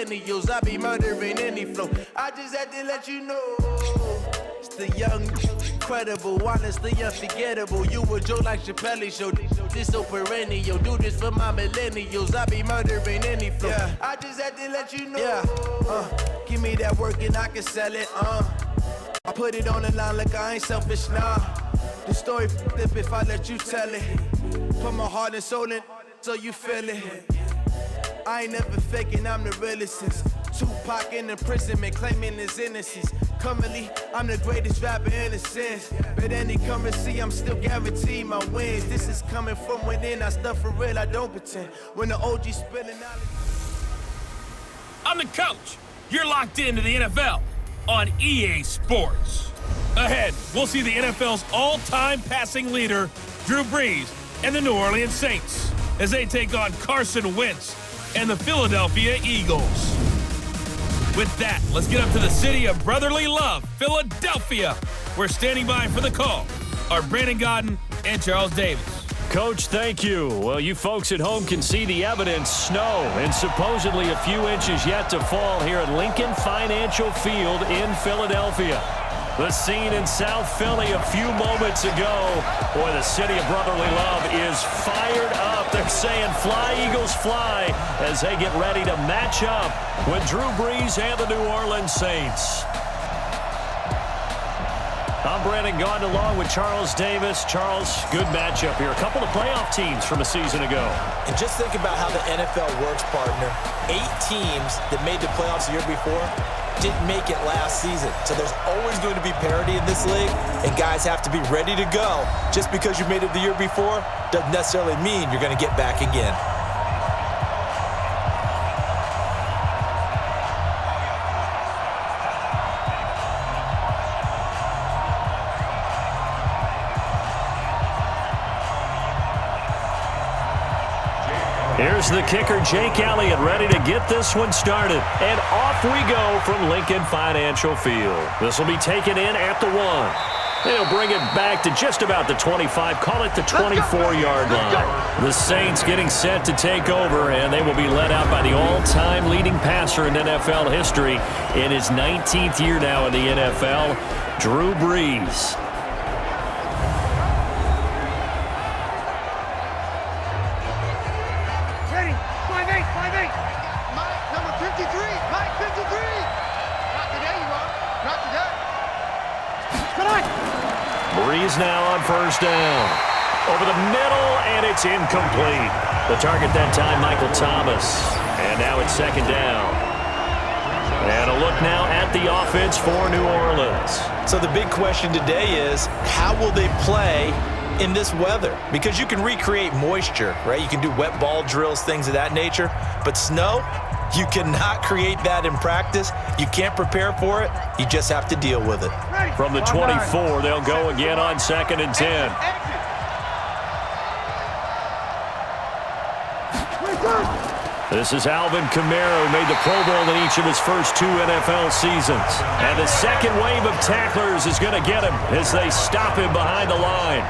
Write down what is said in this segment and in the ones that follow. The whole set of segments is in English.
millennials. I be murdering any flow. I just had to let you know. It's the young, incredible, honestly unforgettable. You a joke like Chappelle Show. This so perennial. Do this for my millennials. I be murdering any flow. Yeah. I just had to let you know. Yeah. Give me that work and I can sell it. I put it on the line like I ain't selfish, nah. The story flip if I let you tell it. Put my heart and soul in so you feel it. I ain't never faking, I'm the realest since Tupac in imprisonment, claiming his innocence. Currently, I'm the greatest rapper in a sense. But any currency, I'm still guaranteed my wins. This is coming from within, I stuff for real, I don't pretend. When the OG spilling out. I'm the coach. You're locked into the NFL on EA Sports. Ahead, we'll see the NFL's all-time passing leader, Drew Brees, and the New Orleans Saints as they take on Carson Wentz and the Philadelphia Eagles. With that, let's get up to the city of brotherly love, Philadelphia. We're standing by for the call are Brandon Godden and Charles Davis. Coach, thank you. Well, you folks at home can see the evidence. Snow and supposedly a few inches yet to fall here at Lincoln Financial Field in Philadelphia. The scene in South Philly a few moments ago. Boy, the city of brotherly love is fired up. They're saying fly, Eagles, fly, as they get ready to match up with Drew Brees and the New Orleans Saints. I'm Brandon Gaudin along with Charles Davis. Charles, good matchup here. A couple of playoff teams from a season ago. And just think about how the NFL works, partner. 8 teams that made the playoffs the year before didn't make it last season. So there's always going to be parity in this league, and guys have to be ready to go. Just because you made it the year before doesn't necessarily mean you're going to get back again. Here's the kicker, Jake Elliott, ready to get this one started. And off we go from Lincoln Financial Field. This will be taken in at the 1. They'll bring it back to just about the 25, call it the 24-yard line. The Saints getting set to take over, and they will be led out by the all-time leading passer in NFL history in his 19th year now in the NFL, Drew Brees. Brees now on first down. Over the middle, and it's incomplete. The target that time, Michael Thomas. And now it's second down. And a look now at the offense for New Orleans. So the big question today is, how will they play in this weather? Because you can recreate moisture, right? You can do wet ball drills, things of that nature. But snow, you cannot create that in practice. You can't prepare for it. You just have to deal with it. From the 24, they'll go again on 2nd and 10. This is Alvin Kamara, who made the Pro Bowl in each of his first 2 NFL seasons. And the second wave of tacklers is going to get him as they stop him behind the line.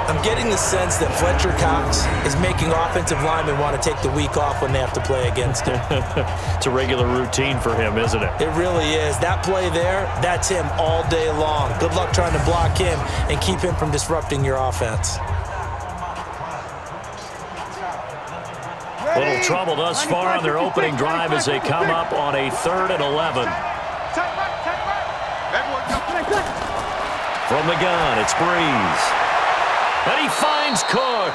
I'm getting the sense that Fletcher Cox is making offensive linemen want to take the week off when they have to play against him. It's a regular routine for him, isn't it? It really is. That play there, that's him all day long. Good luck trying to block him and keep him from disrupting your offense. Little trouble thus far on their opening drive as they come up on a 3rd and 11. From the gun, it's Brees. And he finds Cook.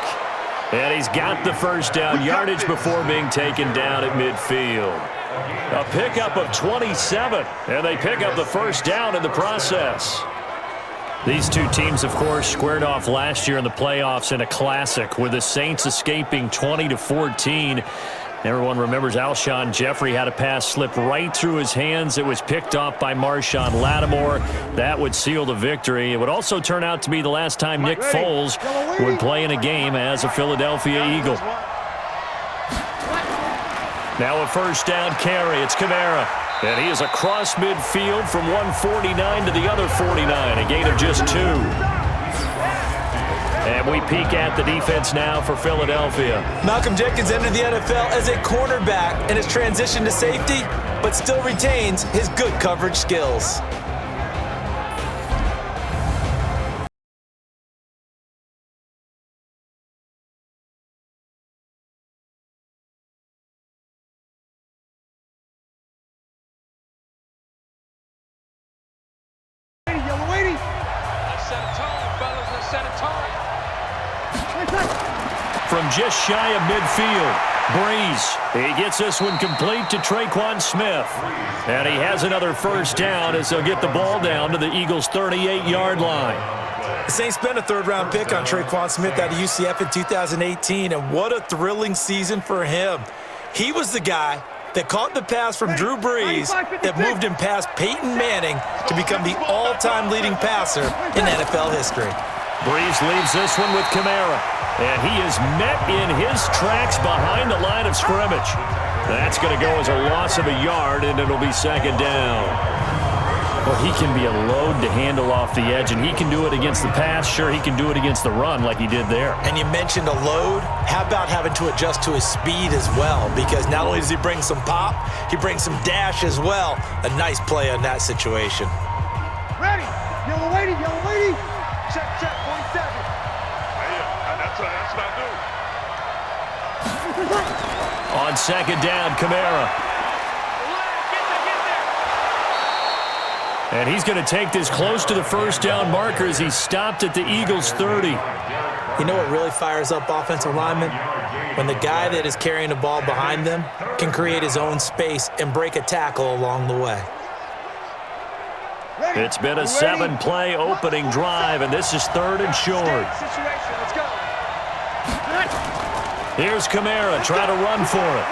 And he's got the first down yardage before being taken down at midfield. A pickup of 27, and they pick up the first down in the process. These two teams, of course, squared off last year in the playoffs in a classic, with the Saints escaping 20-14. Everyone remembers Alshon Jeffrey had a pass slip right through his hands. It was picked off by Marshawn Lattimore. That would seal the victory. It would also turn out to be the last time Nick Foles would play in a game as a Philadelphia Eagle. Now a first down carry. It's Kamara. And he is across midfield from 149 to the other 49. A gain of just 2. And we peek at the defense now for Philadelphia. Malcolm Jenkins entered the NFL as a cornerback and has transitioned to safety, but still retains his good coverage skills. From just shy of midfield, Breeze. He gets this one complete to Traquan Smith. And he has another first down as they'll get the ball down to the Eagles' 38-yard line. The Saints spent a third-round pick on Traquan Smith out of UCF in 2018, and what a thrilling season for him. He was the guy that caught the pass from Drew Brees that moved him past Peyton Manning to become the all-time leading passer in NFL history. Breeze leaves this one with Kamara, and he is met in his tracks behind the line of scrimmage. That's going to go as a loss of a yard, and it'll be second down. Well, he can be a load to handle off the edge, and he can do it against the pass. Sure, he can do it against the run like he did there. And you mentioned a load. How about having to adjust to his speed as well? Because not only does he bring some pop, he brings some dash as well. A nice play on that situation. Ready. Yellow lady, yellow lady. Check, 47. That's what I do. On second down, Kamara. And he's going to take this close to the first down marker as he stopped at the Eagles' 30. You know what really fires up offensive linemen? When the guy that is carrying the ball behind them can create his own space and break a tackle along the way. It's been a 7-play opening drive, and this is third and short. Here's Kamara trying to run for it.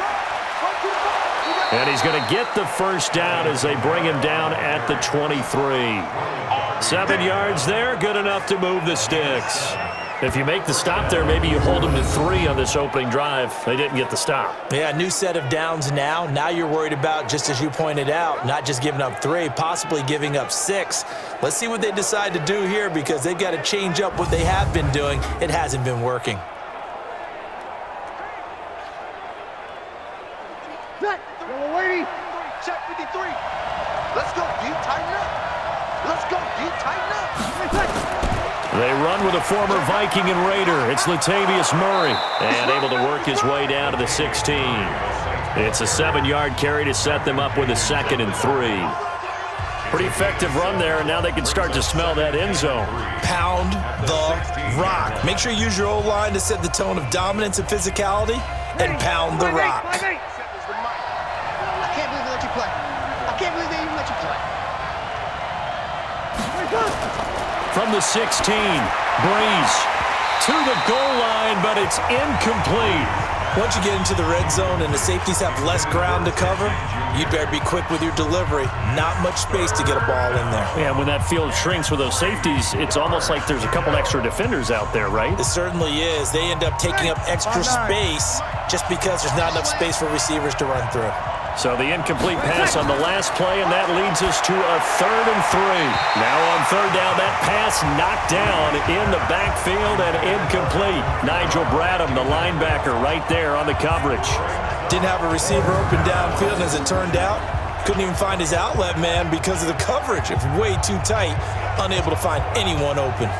And he's going to get the first down as they bring him down at the 23. 7 yards there, good enough to move the sticks. If you make the stop there, maybe you hold them to 3 on this opening drive. They didn't get the stop. Yeah, new set of downs now. Now you're worried about, just as you pointed out, not just giving up 3, possibly giving up 6. Let's see what they decide to do here because they've got to change up what they have been doing. It hasn't been working. Yellow lady. Check 53. Let's go, D. Tighten up. Let's go, D. Tighten up. They run with a former Viking and Raider. It's Latavius Murray, and able to work his way down to the 16. It's a 7-yard carry to set them up with a 2nd and 3. Pretty effective run there, and now they can start to smell that end zone. Pound the rock. Make sure you use your O-line to set the tone of dominance and physicality, and pound the rock. From the 16, Breeze to the goal line, but it's incomplete. Once you get into the red zone and the safeties have less ground to cover, you'd better be quick with your delivery. Not much space to get a ball in there. Yeah, when that field shrinks with those safeties, it's almost like there's a couple extra defenders out there, right? It certainly is. They end up taking up extra space just because there's not enough space for receivers to run through. So the incomplete pass on the last play, and that leads us to a 3rd and 3. Now on 3rd down, that pass knocked down in the backfield and incomplete. Nigel Bradham, the linebacker, right there on the coverage. Didn't have a receiver open downfield, and as it turned out, couldn't even find his outlet man because of the coverage. It's way too tight, unable to find anyone open.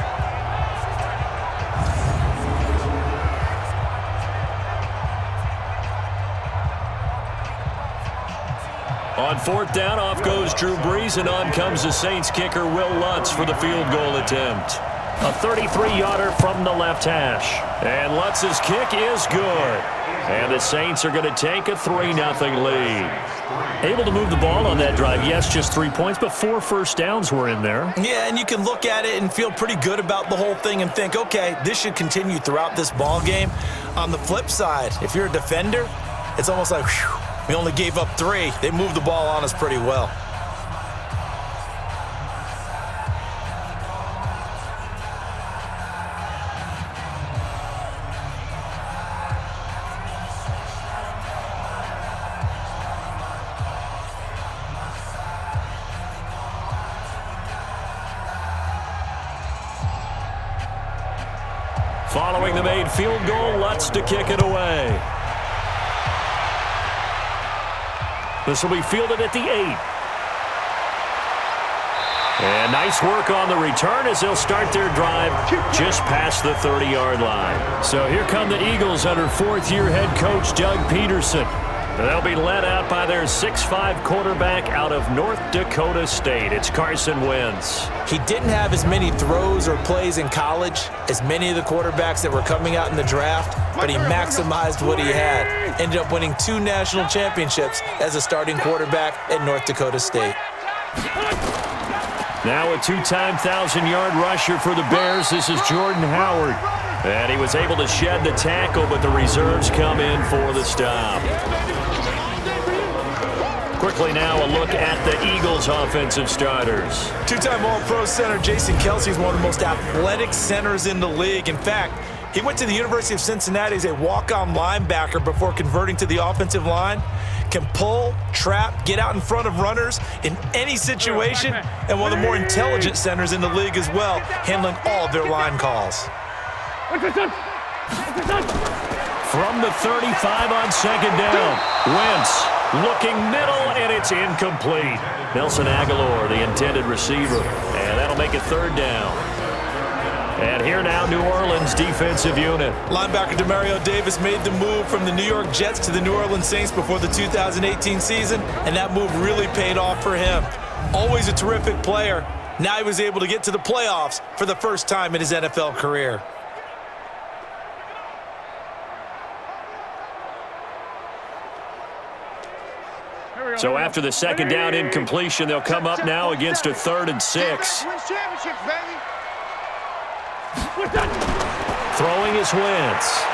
On 4th down, off goes Drew Brees, and on comes the Saints kicker, Will Lutz, for the field goal attempt. A 33-yarder from the left hash. And Lutz's kick is good. And the Saints are going to take a 3-0 lead. Able to move the ball on that drive. Yes, just 3 points, but 4 first downs were in there. Yeah, and you can look at it and feel pretty good about the whole thing and think, okay, this should continue throughout this ball game. On the flip side, if you're a defender, it's almost like, whew, we only gave up 3. They moved the ball on us pretty well. Following the made field goal, Lutz to kick it away. This will be fielded at the 8. And nice work on the return as they'll start their drive just past the 30-yard line. So here come the Eagles under fourth-year head coach Doug Peterson. They'll be led out by their 6'5" quarterback out of North Dakota State. It's Carson Wentz. He didn't have as many throws or plays in college as many of the quarterbacks that were coming out in the draft, but he maximized what he had. Ended up winning 2 national championships as a starting quarterback at North Dakota State. Now a 2-time 1,000-yard rusher for the Bears. This is Jordan Howard. And he was able to shed the tackle, but the reserves come in for the stop. Quickly now, a look at the Eagles' offensive starters. 2-time All-Pro center Jason Kelce is one of the most athletic centers in the league. In fact, he went to the University of Cincinnati as a walk-on linebacker before converting to the offensive line. Can pull, trap, get out in front of runners in any situation, and one of the more intelligent centers in the league as well, handling all of their line calls. From the 35 on second down, Wentz looking middle, and it's incomplete. Nelson Aguilar, the intended receiver, and that'll make it third down. And here now, New Orleans defensive unit. Linebacker Demario Davis made the move from the New York Jets to the New Orleans Saints before the 2018 season, and that move really paid off for him. Always a terrific player. Now he was able to get to the playoffs for the first time in his NFL career. So after the second down incompletion, they'll come up now against a 3rd and 6. Throwing is Wentz.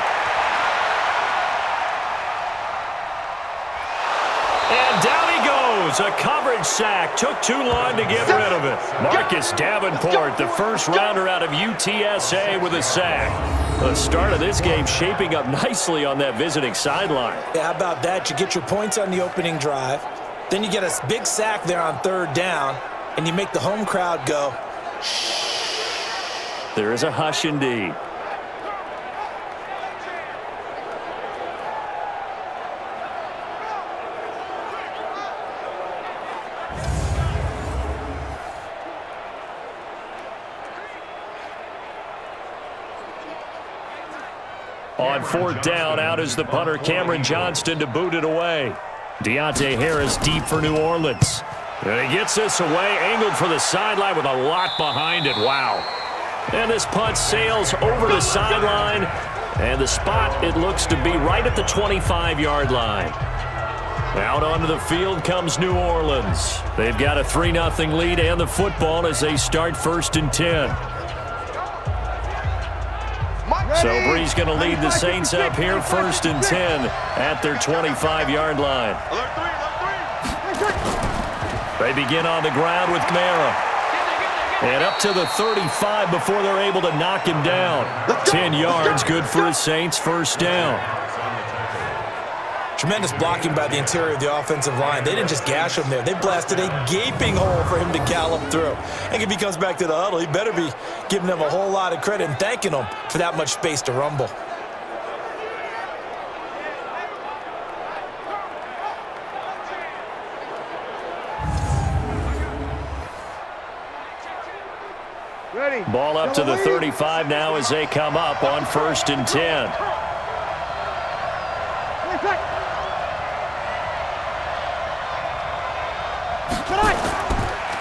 And down he goes. A coverage sack. Took too long to get rid of it. Marcus Davenport, the first rounder out of UTSA, with a sack. The start of this game shaping up nicely on that visiting sideline. Yeah, how about that? You get your points on the opening drive. Then you get a big sack there on 3rd down, and you make the home crowd go, shh. There is a hush indeed. On 4th down, out is the punter Cameron Johnston to boot it away. Deontay Harris deep for New Orleans. And he gets this away, angled for the sideline with a lot behind it. Wow. And this punt sails over the sideline. And the spot, it looks to be right at the 25-yard line. Out onto the field comes New Orleans. They've got a 3-0 lead and the football as they start 1st and 10. So Bree's going to lead the Saints up here, 1st and 10 at their 25-yard line. They begin on the ground with Kamara. And up to the 35 before they're able to knock him down. 10 yards, good for the Saints, 1st down. Tremendous blocking by the interior of the offensive line. They didn't just gash him there. They blasted a gaping hole for him to gallop through. And if he comes back to the huddle, he better be giving them a whole lot of credit and thanking them for that much space to rumble. Ball up to the 35 now as they come up on 1st and 10.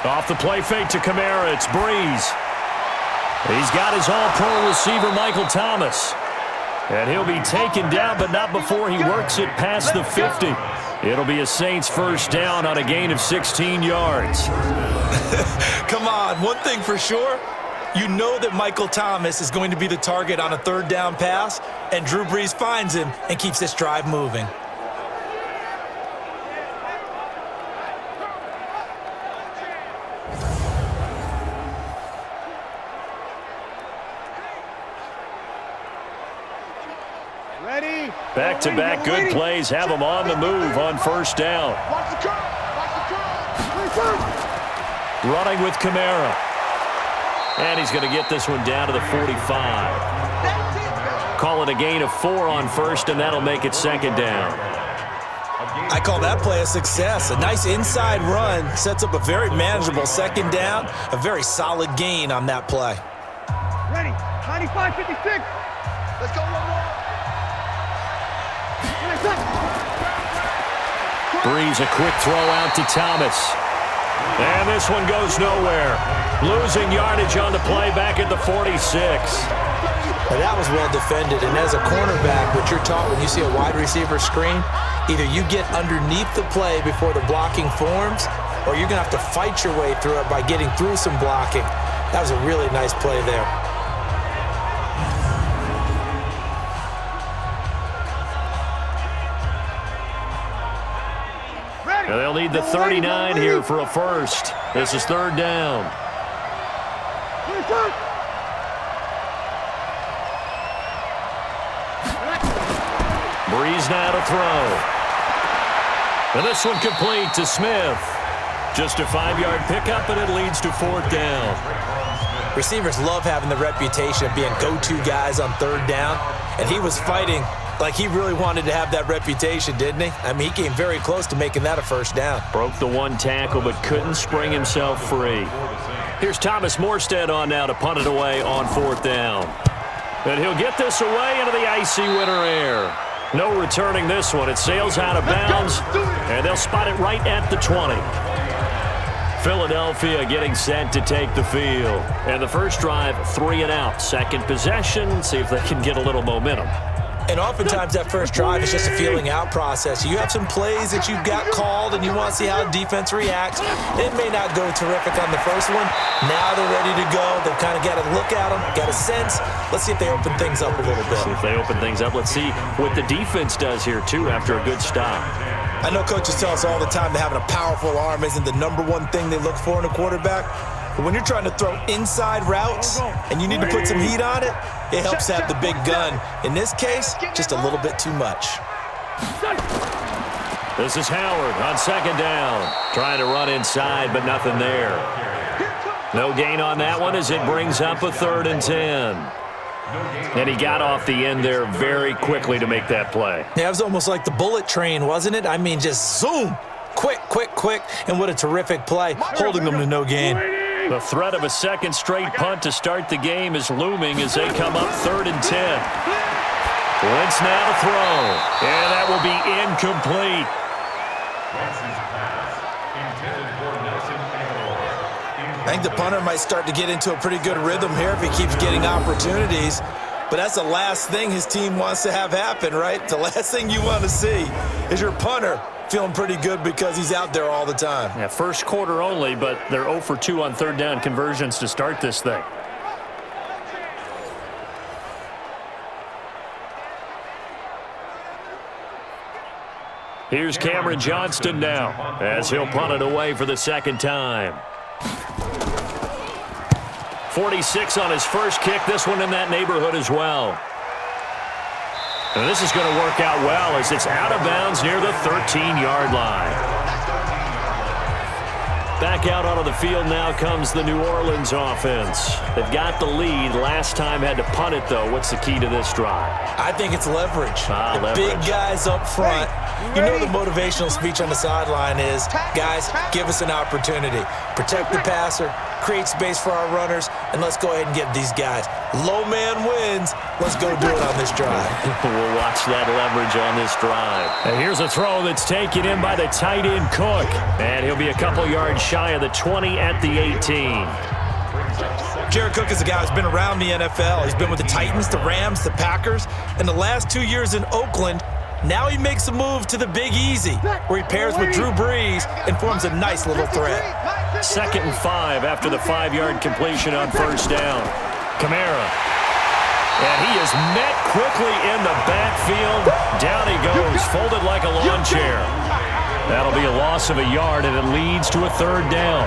Off the play fake to Kamara, it's Breeze. He's got his all-pro receiver, Michael Thomas. And he'll be taken down, but not before he works it past the 50. It'll be a Saints 1st down on a gain of 16 yards. Come on, one thing for sure. You know that Michael Thomas is going to be the target on a 3rd down pass, and Drew Brees finds him and keeps this drive moving. Back-to-back good plays have him on the move on 1st down. Running with Kamara. And he's going to get this one down to the 45. call it a gain of 4 on first, and that'll make it second down. I call that play a success. A nice inside run sets up a very manageable second down, a very solid gain on that play. Ready, 95-56. Let's go one more. Breeze, a quick throw out to Thomas. And this one goes nowhere. Losing yardage on the play back at the 46. Well, that was well defended, and as a cornerback, what you're taught when you see a wide receiver screen, either you get underneath the play before the blocking forms, or you're going to have to fight your way through it by getting through some blocking. That was a really nice play there. And they'll need the 39 here for a first. This is third down. Breeze now to throw. And this one complete to Smith. Just a 5-yard pickup, and it leads to fourth down. Receivers love having the reputation of being go-to guys on third down, and he was fighting like he really wanted to have that reputation, didn't he? I mean, he came very close to making that a first down. Broke the one tackle, but couldn't spring himself free. Here's Thomas Morstead on now to punt it away on fourth down. And he'll get this away into the icy winter air. No returning this one. It sails out of bounds, and they'll spot it right at the 20. Philadelphia getting set to take the field. And the first drive, 3 and out. Second possession, see if they can get a little momentum. And oftentimes that first drive is just a feeling out process. You have some plays that you've got called and you want to see how the defense reacts. It may not go terrific on the first one. Now they're ready to go. They've kind of got to look at them, got a sense. Let's see if they open things up a little bit. See if they open things up. Let's see what the defense does here, too, after a good stop. I know coaches tell us all the time that having a powerful arm isn't the number one thing they look for in a quarterback. But when you're trying to throw inside routes and you need to put some heat on it, it helps have the big gun. In this case, just a little bit too much. This is Howard on second down. Trying to run inside, but nothing there. No gain on that one as it brings up a 3rd and 10. And he got off the end there very quickly to make that play. Yeah, it was almost like the bullet train, wasn't it? I mean, just zoom. Quick, quick, quick. And what a terrific play, holding them to no gain. The threat of a second straight punt to start the game is looming as they come up 3rd and 10. Wentz now to throw. And that will be incomplete. I think the punter might start to get into a pretty good rhythm here if he keeps getting opportunities. But that's the last thing his team wants to have happen, right? The last thing you want to see is your punter feeling pretty good because he's out there all the time. Yeah, first quarter only, but they're 0 for 2 on third down conversions to start this thing. Here's Cameron Johnston now as he'll punt it away for the second time. 46 on his first kick. This one in that neighborhood as well. And this is going to work out well as it's out of bounds near the 13-yard line. Back out onto the field now comes the New Orleans offense. They've got the lead. Last time had to punt it, though. What's the key to this drive? I think it's leverage. Leverage. Big guys up front. You know the motivational speech on the sideline is, guys, give us an opportunity. Protect the passer, create space for our runners, and let's go ahead and get these guys. Low man wins. Let's go do it on this drive. We'll watch that leverage on this drive. And here's a throw that's taken in by the tight end Cook. And he'll be a couple yards shy of the 20 at the 18. Jared Cook is a guy who's been around the NFL. He's been with the Titans, the Rams, the Packers, and the last 2 years in Oakland. Now he makes a move to the Big Easy, where he pairs with Drew Brees and forms a nice little threat. 2nd and 5 after the 5-yard completion on first down. Kamara. And he is met quickly in the backfield. Down he goes, folded like a lawn chair. That'll be a loss of a yard, and it leads to a 3rd down.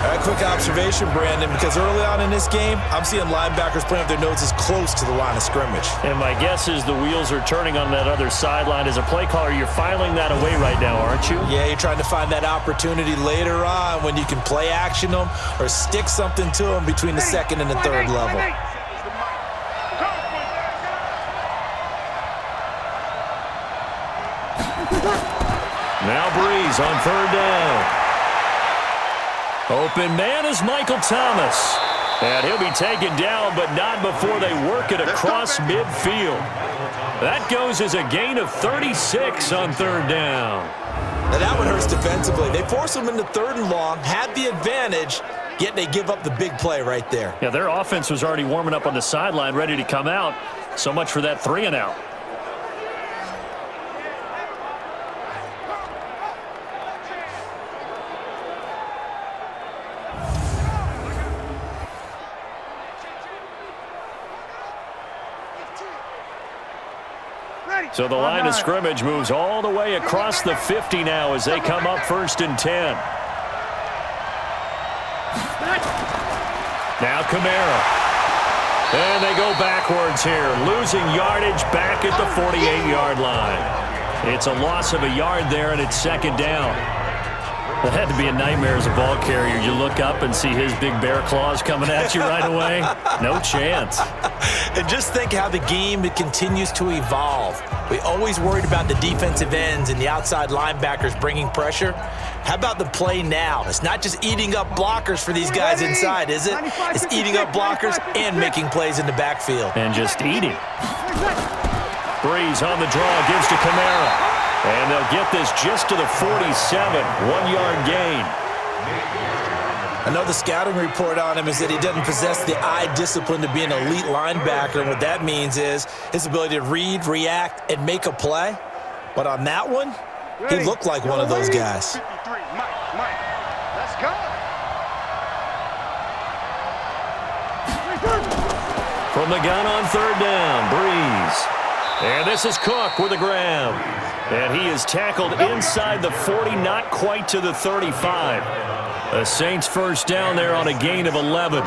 A quick observation, Brandon, because early on in this game, I'm seeing linebackers playing with their noses close to the line of scrimmage. And my guess is the wheels are turning on that other sideline. As a play caller, you're filing that away right now, aren't you? Yeah, you're trying to find that opportunity later on when you can play action them or stick something to them between the 2nd and the 3rd level. Now Breeze on third down. Open man is Michael Thomas. And he'll be taken down, but not before they work it across midfield. That goes as a gain of 36 on third down. Now that one hurts defensively. They force them into third and long, had the advantage, yet they give up the big play right there. Yeah, their offense was already warming up on the sideline, ready to come out. So much for that 3-and-out. So the line of scrimmage moves all the way across the 50 now as they come up 1st and 10. Now Kamara. And they go backwards here, losing yardage back at the 48-yard line. It's a loss of a yard there, and it's 2nd down. That had to be a nightmare as a ball carrier. You look up and see his big bear claws coming at you right away. No chance. And just think how the game continues to evolve. We always worried about the defensive ends and the outside linebackers bringing pressure. How about the play now? It's not just eating up blockers for these guys inside, is it? It's eating up blockers and making plays in the backfield. And just eating. Breeze on the draw, gives to Kamara. And they'll get this just to the 47, 1-yard gain. Another scouting report on him is that he doesn't possess the eye discipline to be an elite linebacker. And what that means is his ability to read, react, and make a play. But on that one, he looked like one of those guys. 53, Mike, let's go. From the gun on third down, Breeze. And this is Cook with a grab. And he is tackled inside the 40, not quite to the 35. The Saints first down there on a gain of 11.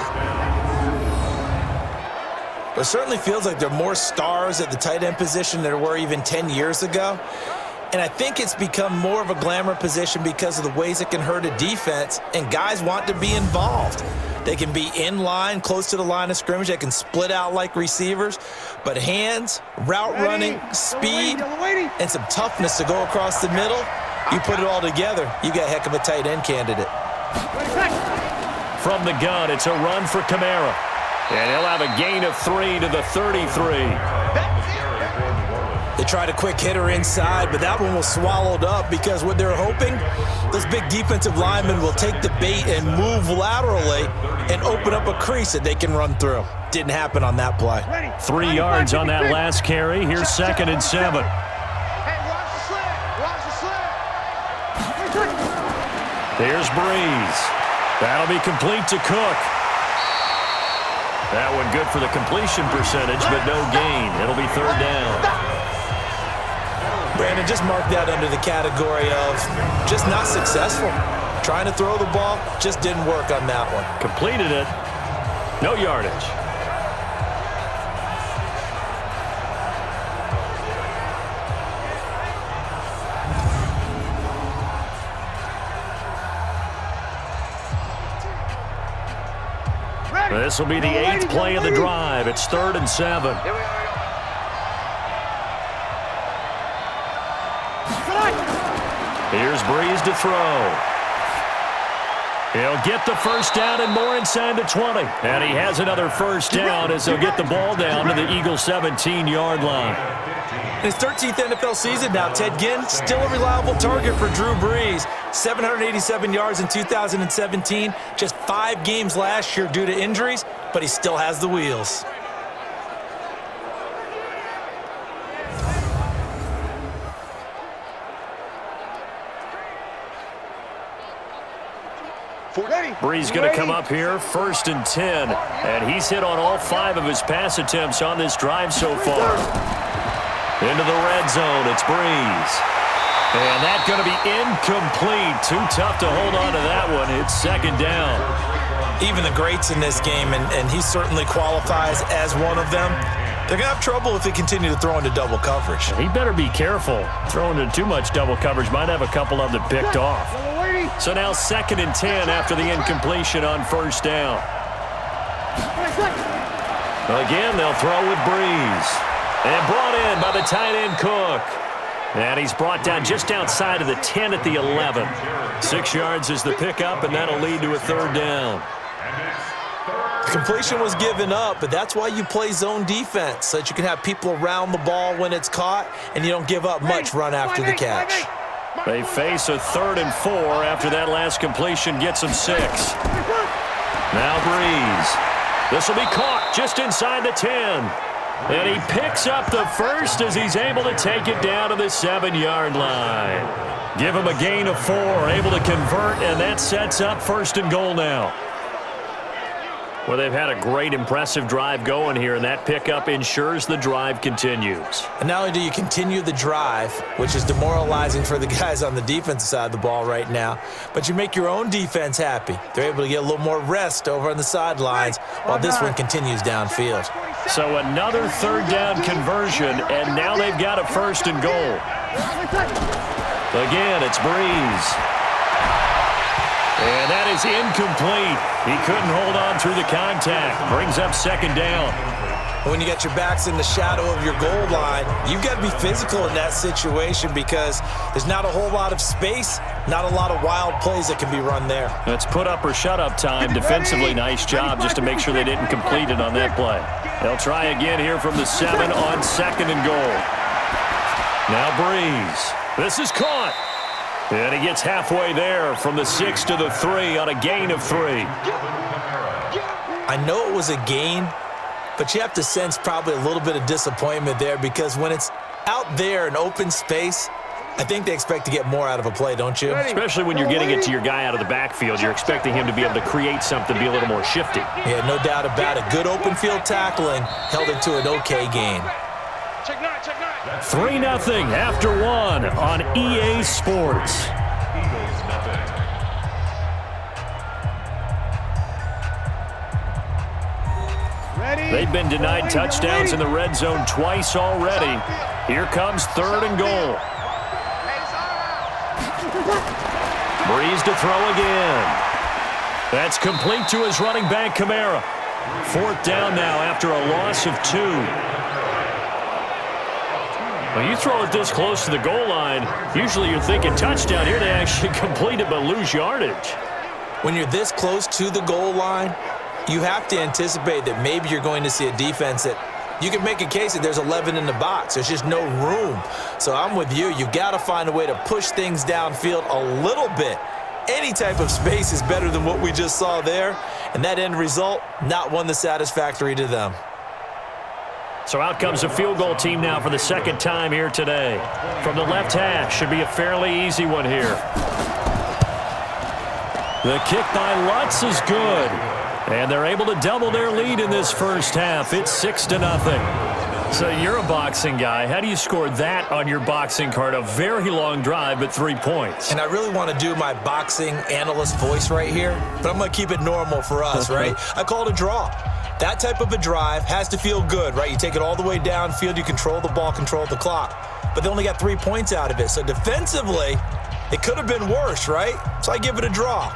It certainly feels like there are more stars at the tight end position than there were even 10 years ago. And I think it's become more of a glamour position because of the ways it can hurt a defense, and guys want to be involved. They can be in line, close to the line of scrimmage. They can split out like receivers. But hands, route running, speed, and some toughness to go across the middle, you put it all together, you got a heck of a tight end candidate. From the gun, it's a run for Kamara. And he'll have a gain of 3 to the 33. They tried a quick hitter inside, but that one was swallowed up because what they're hoping, those big defensive linemen will take the bait and move laterally and open up a crease that they can run through. Didn't happen on that play. 3 yards on that last carry. Here's 2nd and 7. Hey, watch the slant. Watch the slant. There's Breeze. That'll be complete to Cook. That one good for the completion percentage, but no gain. It'll be 3rd down. Brandon, just mark that under the category of just not successful. Trying to throw the ball, just didn't work on that one. Completed it. No yardage. This will be the 8th play of the drive. It's 3rd and 7. Here's Breeze to throw. He'll get the first down and more inside the 20. And he has another first down as he'll get the ball down to the Eagles' 17-yard line. In his 13th NFL season now, Ted Ginn still a reliable target for Drew Brees. 787 yards in 2017, just 5 games last year due to injuries, but he still has the wheels. Breeze going to come up here, 1st and 10. And he's hit on all 5 of his pass attempts on this drive so far. Into the red zone, it's Breeze. And that's going to be incomplete. Too tough to hold on to that one. It's 2nd down. Even the greats in this game, and he certainly qualifies as one of them, they're going to have trouble if they continue to throw into double coverage. He better be careful. Throwing into too much double coverage might have a couple of them picked off. So now 2nd and 10 after the incompletion on 1st down. Again, they'll throw with Breeze. And brought in by the tight end Cook. And he's brought down just outside of the 10 at the 11. 6 yards is the pickup, and that'll lead to a third down. Completion was given up, but that's why you play zone defense, so that you can have people around the ball when it's caught, and you don't give up much run after the catch. They face a 3rd and 4 after that last completion gets them 6. Now Breeze. This will be caught just inside the 10. And he picks up the first as he's able to take it down to the 7-yard line. Give him a gain of 4, able to convert, and that sets up 1st and goal now. Well, they've had a great, impressive drive going here, and that pickup ensures the drive continues. And not only do you continue the drive, which is demoralizing for the guys on the defensive side of the ball right now, but you make your own defense happy. They're able to get a little more rest over on the sidelines while this one continues downfield. So another 3rd down conversion, and now they've got a 1st and goal. Again, it's Breeze. And that is incomplete. He couldn't hold on through the contact. Brings up 2nd down. When you got your backs in the shadow of your goal line, you've got to be physical in that situation because there's not a whole lot of space, not a lot of wild plays that can be run there. It's put up or shut up time. Defensively, nice job just to make sure they didn't complete it on that play. They'll try again here from the 7 on 2nd and goal. Now Breeze. This is caught. And he gets halfway there from the 6 to the 3 on a gain of 3. I know it was a gain, but you have to sense probably a little bit of disappointment there because when it's out there in open space, I think they expect to get more out of a play, don't you? Especially when you're getting it to your guy out of the backfield. You're expecting him to be able to create something, be a little more shifty. Yeah, no doubt about it. Good open field tackling held it to an okay gain. 3-0 after 1 on EA Sports. They've been denied touchdowns in the red zone twice already. Here comes 3rd and goal. Breeze to throw again. That's complete to his running back, Kamara. 4th down now after a loss of 2. When you throw it this close to the goal line, usually you're thinking touchdown. Here they actually complete it but lose yardage. When you're this close to the goal line, you have to anticipate that maybe you're going to see a defense that you can make a case that there's 11 in the box. There's just no room. So I'm with you. You've got to find a way to push things downfield a little bit. Any type of space is better than what we just saw there. And that end result, not one that's satisfactory to them. So out comes a field goal team now for the 2nd time here today. From the left hash, should be a fairly easy one here. The kick by Lutz is good. And they're able to double their lead in this first half. It's 6-0. So you're a boxing guy. How do you score that on your boxing card? A very long drive, but 3 points. And I really want to do my boxing analyst voice right here, but I'm going to keep it normal for us, right? I call it a draw. That type of a drive has to feel good, right? You take it all the way downfield, you control the ball, control the clock. But they only got 3 points out of it. So defensively, it could have been worse, right? So I give it a draw.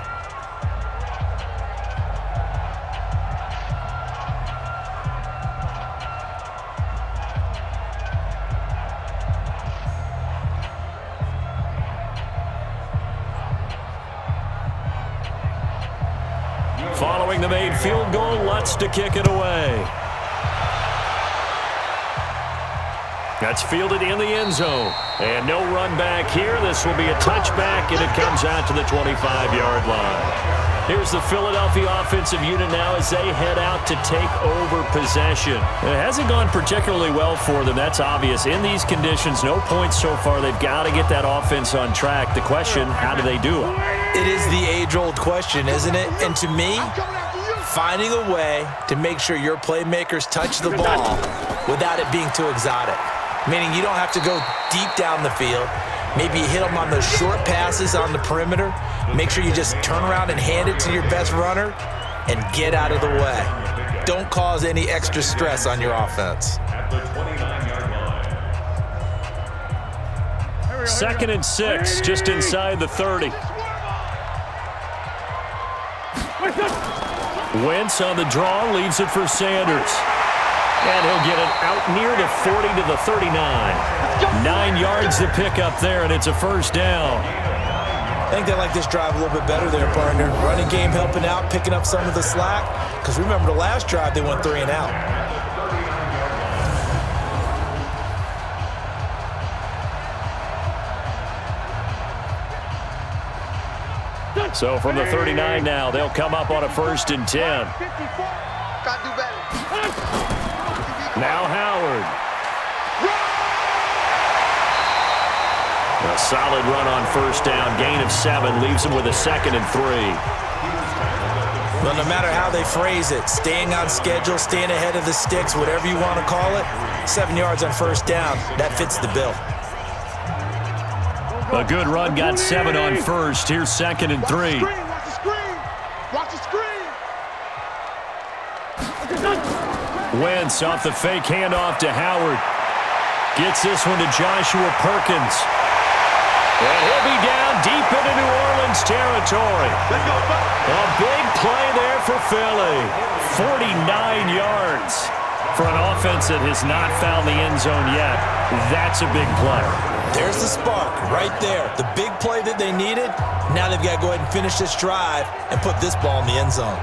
Following the made field goal, Lutz to kick it away. That's fielded in the end zone. And no run back here. This will be a touchback, and it comes out to the 25-yard line. Here's the Philadelphia offensive unit now as they head out to take over possession. It hasn't gone particularly well for them. That's obvious. In these conditions, no points so far. They've got to get that offense on track. The question, how do they do it? It is the age-old question, isn't it? And to me, finding a way to make sure your playmakers touch the ball without it being too exotic. Meaning you don't have to go deep down the field. Maybe you hit them on those short passes on the perimeter. Make sure you just turn around and hand it to your best runner and get out of the way. Don't cause any extra stress on your offense. 2nd and 6, just inside the 30. Wentz on the draw, leaves it for Sanders. And he'll get it out near the 40 to the 39. 9 yards to pick up there, and it's a first down. I think they like this drive a little bit better there, partner. Running game helping out, picking up some of the slack. Because remember the last drive, they went 3 and out. So from the 39 now, they'll come up on a 1st and 10. Gotta do better. Now Howard. A solid run on 1st down. Gain of 7 leaves him with a 2nd and 3. Well, no matter how they phrase it, staying on schedule, staying ahead of the sticks, whatever you want to call it, 7 yards on 1st down, that fits the bill. A good run, got 7 on 1st. Here's 2nd and 3. Watch the screen! Watch the screen! Wentz off the fake handoff to Howard. Gets this one to Joshua Perkins. And he'll be down deep into New Orleans territory. A big play there for Philly. 49 yards. For an offense that has not found the end zone yet, that's a big play. There's the spark right there. The big play that they needed. Now they've got to go ahead and finish this drive and put this ball in the end zone.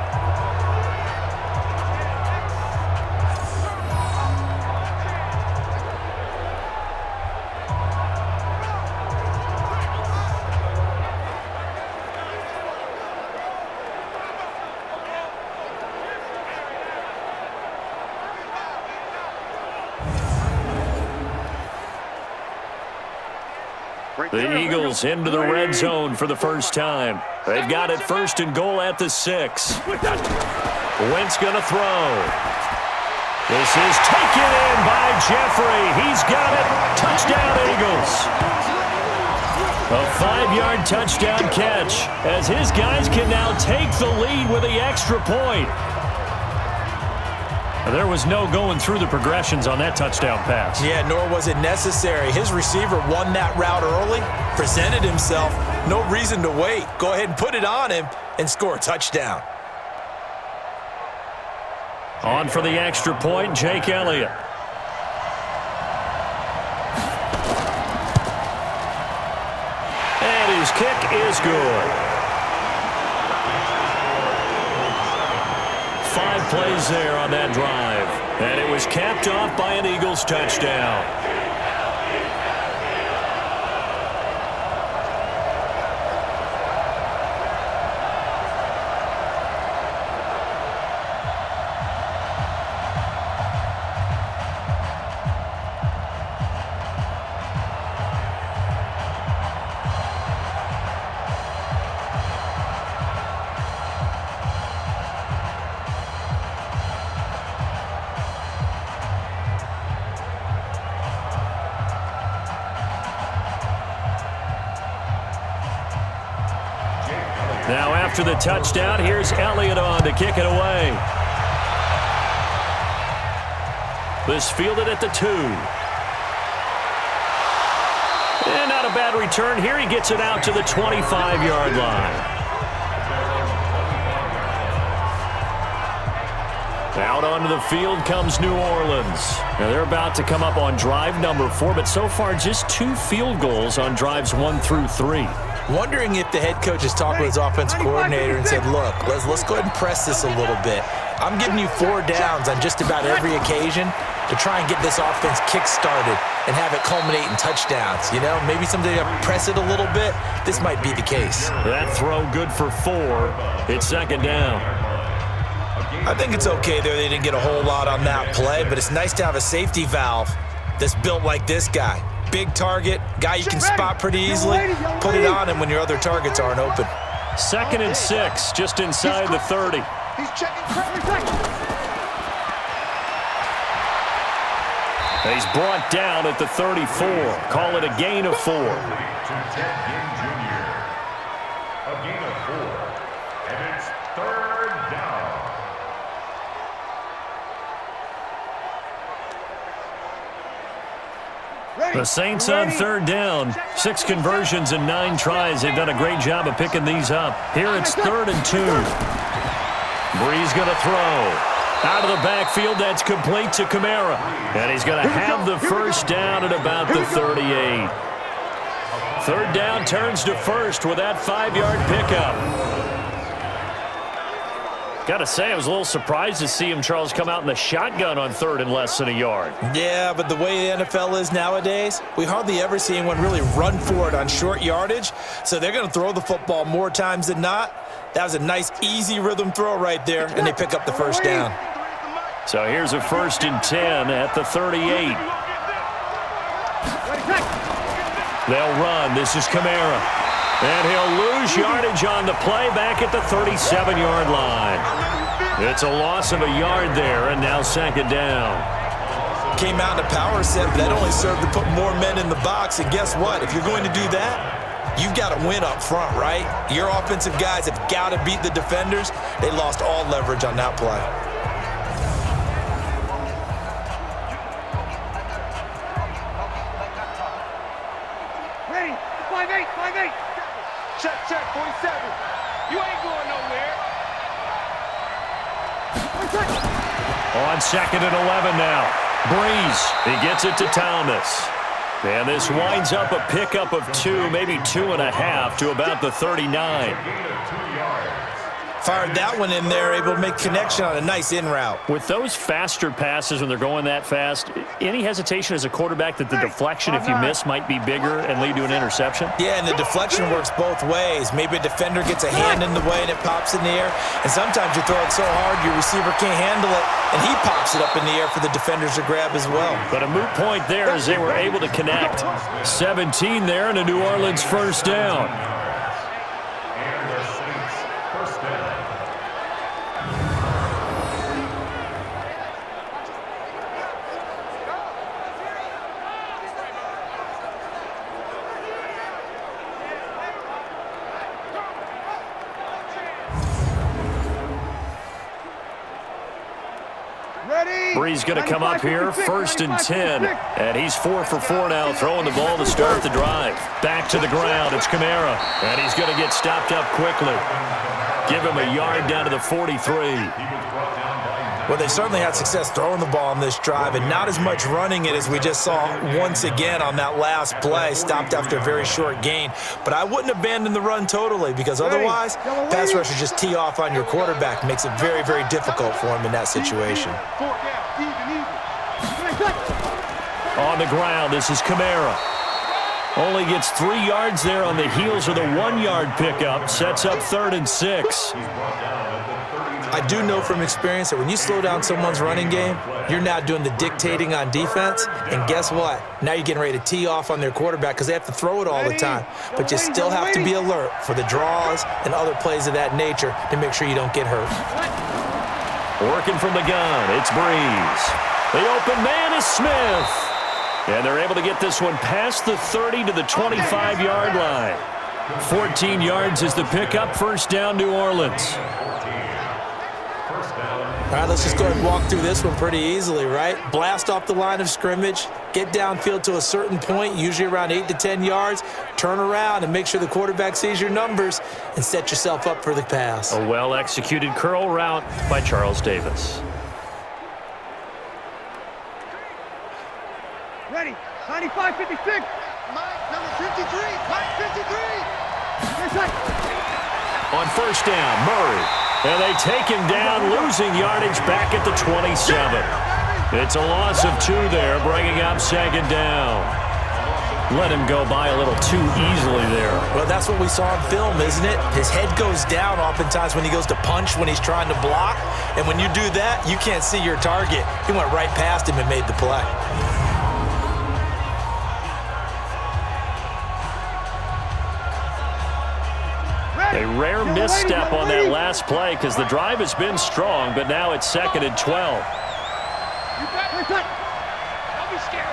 The Eagles into the red zone for the first time. They've got it 1st and goal at the 6. Wentz going to throw. This is taken in by Jeffrey. He's got it. Touchdown, Eagles. A 5-yard touchdown catch as his guys can now take the lead with the extra point. There was no going through the progressions on that touchdown pass. Yeah, nor was it necessary. His receiver won that route early, presented himself. No reason to wait. Go ahead and put it on him and score a touchdown. On for the extra point, Jake Elliott. And his kick is good. 5 plays there on that drive. And it was capped off by an Eagles touchdown. Now after the touchdown, here's Elliott on to kick it away. This fielded at the 2. And not a bad return here. He gets it out to the 25-yard line. Out onto the field comes New Orleans. Now they're about to come up on drive number 4, but so far just 2 field goals on drives 1 through 3. Wondering if the head coach has talked with his offensive coordinator and said, look, let's go ahead and press this a little bit. I'm giving you 4 downs on just about every occasion to try and get this offense kick-started and have it culminate in touchdowns. You know, maybe someday I press it a little bit. This might be the case. That throw good for 4. It's 2nd down. I think it's okay there. They didn't get a whole lot on that play, but it's nice to have a safety valve that's built like this guy. Big target, guy you can spot pretty easily. Put it on him when your other targets aren't open. 2nd and 6, just inside the 30. He's checking. He's brought down at the 34. Call it a gain of 4. A gain of 4. And it's 3rd down. The Saints on 3rd down. 6 conversions and 9 tries. They've done a great job of picking these up. Here it's 3rd and 2. Breeze going to throw. Out of the backfield, that's complete to Kamara. And he's going to have the first down at about the 38. Third down turns to first with that 5-yard pickup. Got to say, I was a little surprised to see him, Charles, come out in the shotgun on third and less than a yard. Yeah, but the way the NFL is nowadays, we hardly ever see anyone really run for it on short yardage. So they're going to throw the football more times than not. That was a nice, easy rhythm throw right there, and they pick up the first down. So here's a 1st and 10 at the 38. They'll run. This is Kamara. And he'll lose yardage on the play back at the 37-yard line. It's a loss of a yard there, and now 2nd down. Came out in a power set, but that only served to put more men in the box. And guess what? If you're going to do that, you've got to win up front, right? Your offensive guys have got to beat the defenders. They lost all leverage on that play. Ready, 5-8, 5-8. Check, 47. You ain't going nowhere. On 2nd and 11 now. Breeze, he gets it to Thomas. And this winds up a pickup of 2, maybe 2.5 to about the 39. Fired that one in there, able to make connection on a nice in route. With those faster passes when they're going that fast, any hesitation as a quarterback that the deflection, if you miss, might be bigger and lead to an interception? Yeah, and the deflection works both ways. Maybe a defender gets a hand in the way and it pops in the air. And sometimes you throw it so hard your receiver can't handle it, and he pops it up in the air for the defenders to grab as well. But a moot point there as they were able to connect. 17 there and a New Orleans first down. Breeze going to come up here, 1st and 10. And he's 4 for 4 now, throwing the ball to start the drive. Back to the ground, it's Kamara. And he's going to get stopped up quickly. Give him a yard down to the 43. Well, they certainly had success throwing the ball on this drive, and not as much running it as we just saw once again on that last play, stopped after a very short gain. But I wouldn't abandon the run totally, because otherwise, pass rushers just tee off on your quarterback. Makes it very, very difficult for him in that situation. On the ground, this is Kamara. Only gets 3 yards there on the heels of the 1-yard pickup. Sets up 3rd and 6. I do know from experience that when you slow down someone's running game, you're now doing the dictating on defense. And guess what? Now you're getting ready to tee off on their quarterback because they have to throw it all the time. But you still have to be alert for the draws and other plays of that nature to make sure you don't get hurt. Working from the gun, it's Breeze. The open man is Smith. And they're able to get this one past the 30 to the 25-yard line. 14 yards is the pickup. First down, New Orleans. All right, let's just go ahead and walk through this one pretty easily, right? Blast off the line of scrimmage, get downfield to a certain point, usually around 8 to 10 yards, turn around and make sure the quarterback sees your numbers and set yourself up for the pass. A well-executed curl route by Charles Davis. Ready, 95, 56. Mike, number 53, Mike, 53. On first down, Murray. And they take him down, losing yardage back at the 27. It's a loss of 2 there, bringing up 2nd down. Let him go by a little too easily there. Well, that's what we saw in film, isn't it? His head goes down oftentimes when he goes to punch, when he's trying to block. And when you do that, you can't see your target. He went right past him and made the play. A rare misstep on that last play because the drive has been strong, but now it's 2nd and 12. Don't be scared.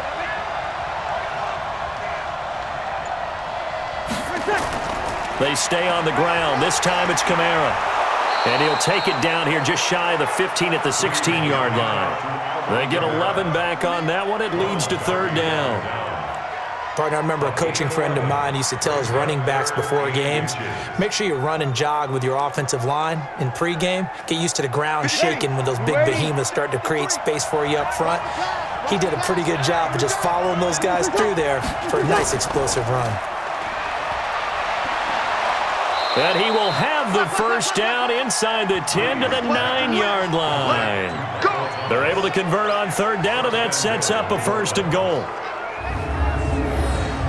They stay on the ground. This time it's Kamara. And he'll take it down here just shy of the 15 at the 16-yard line. They get 11 back on that one. It leads to 3rd down. Partner, I remember a coaching friend of mine used to tell his running backs before games, make sure you run and jog with your offensive line in pregame. Get used to the ground shaking when those big behemoths start to create space for you up front. He did a pretty good job of just following those guys through there for a nice explosive run. And he will have the first down inside the 10 to the 9-yard line. They're able to convert on third down, and that sets up a 1st and goal.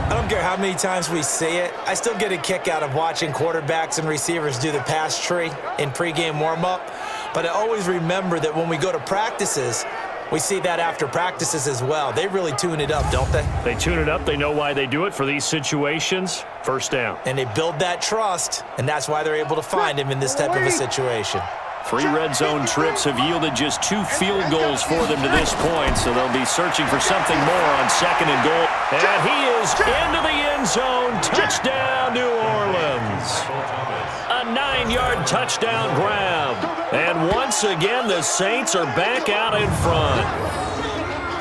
I don't care how many times we say it, I still get a kick out of watching quarterbacks and receivers do the pass tree in pregame warm-up. But I always remember that when we go to practices, we see that after practices as well. They really tune it up, don't they? They tune it up. They know why they do it for these situations. First down. And they build that trust, and that's why they're able to find him in this type of a situation. 3 red zone trips have yielded just 2 field goals for them to this point, so they'll be searching for something more on 2nd and goal. And he is into the end zone. Touchdown, New Orleans. A 9-yard touchdown grab. And once again, the Saints are back out in front.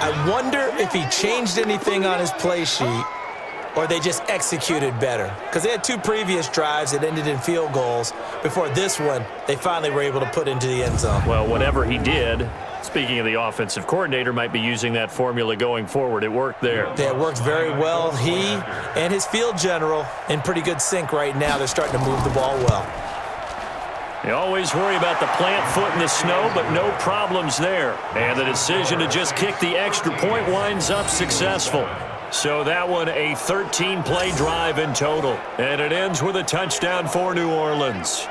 I wonder if he changed anything on his play sheet or they just executed better. Because they had 2 previous drives that ended in field goals. Before this one, they finally were able to put into the end zone. Well, whatever he did, speaking of the offensive coordinator, might be using that formula going forward. It worked there. Yeah, it worked very well. He and his field general in pretty good sync right now. They're starting to move the ball well. You always worry about the plant foot in the snow, but no problems there. And the decision to just kick the extra point winds up successful. So that one, a 13-play drive in total. And it ends with a touchdown for New Orleans.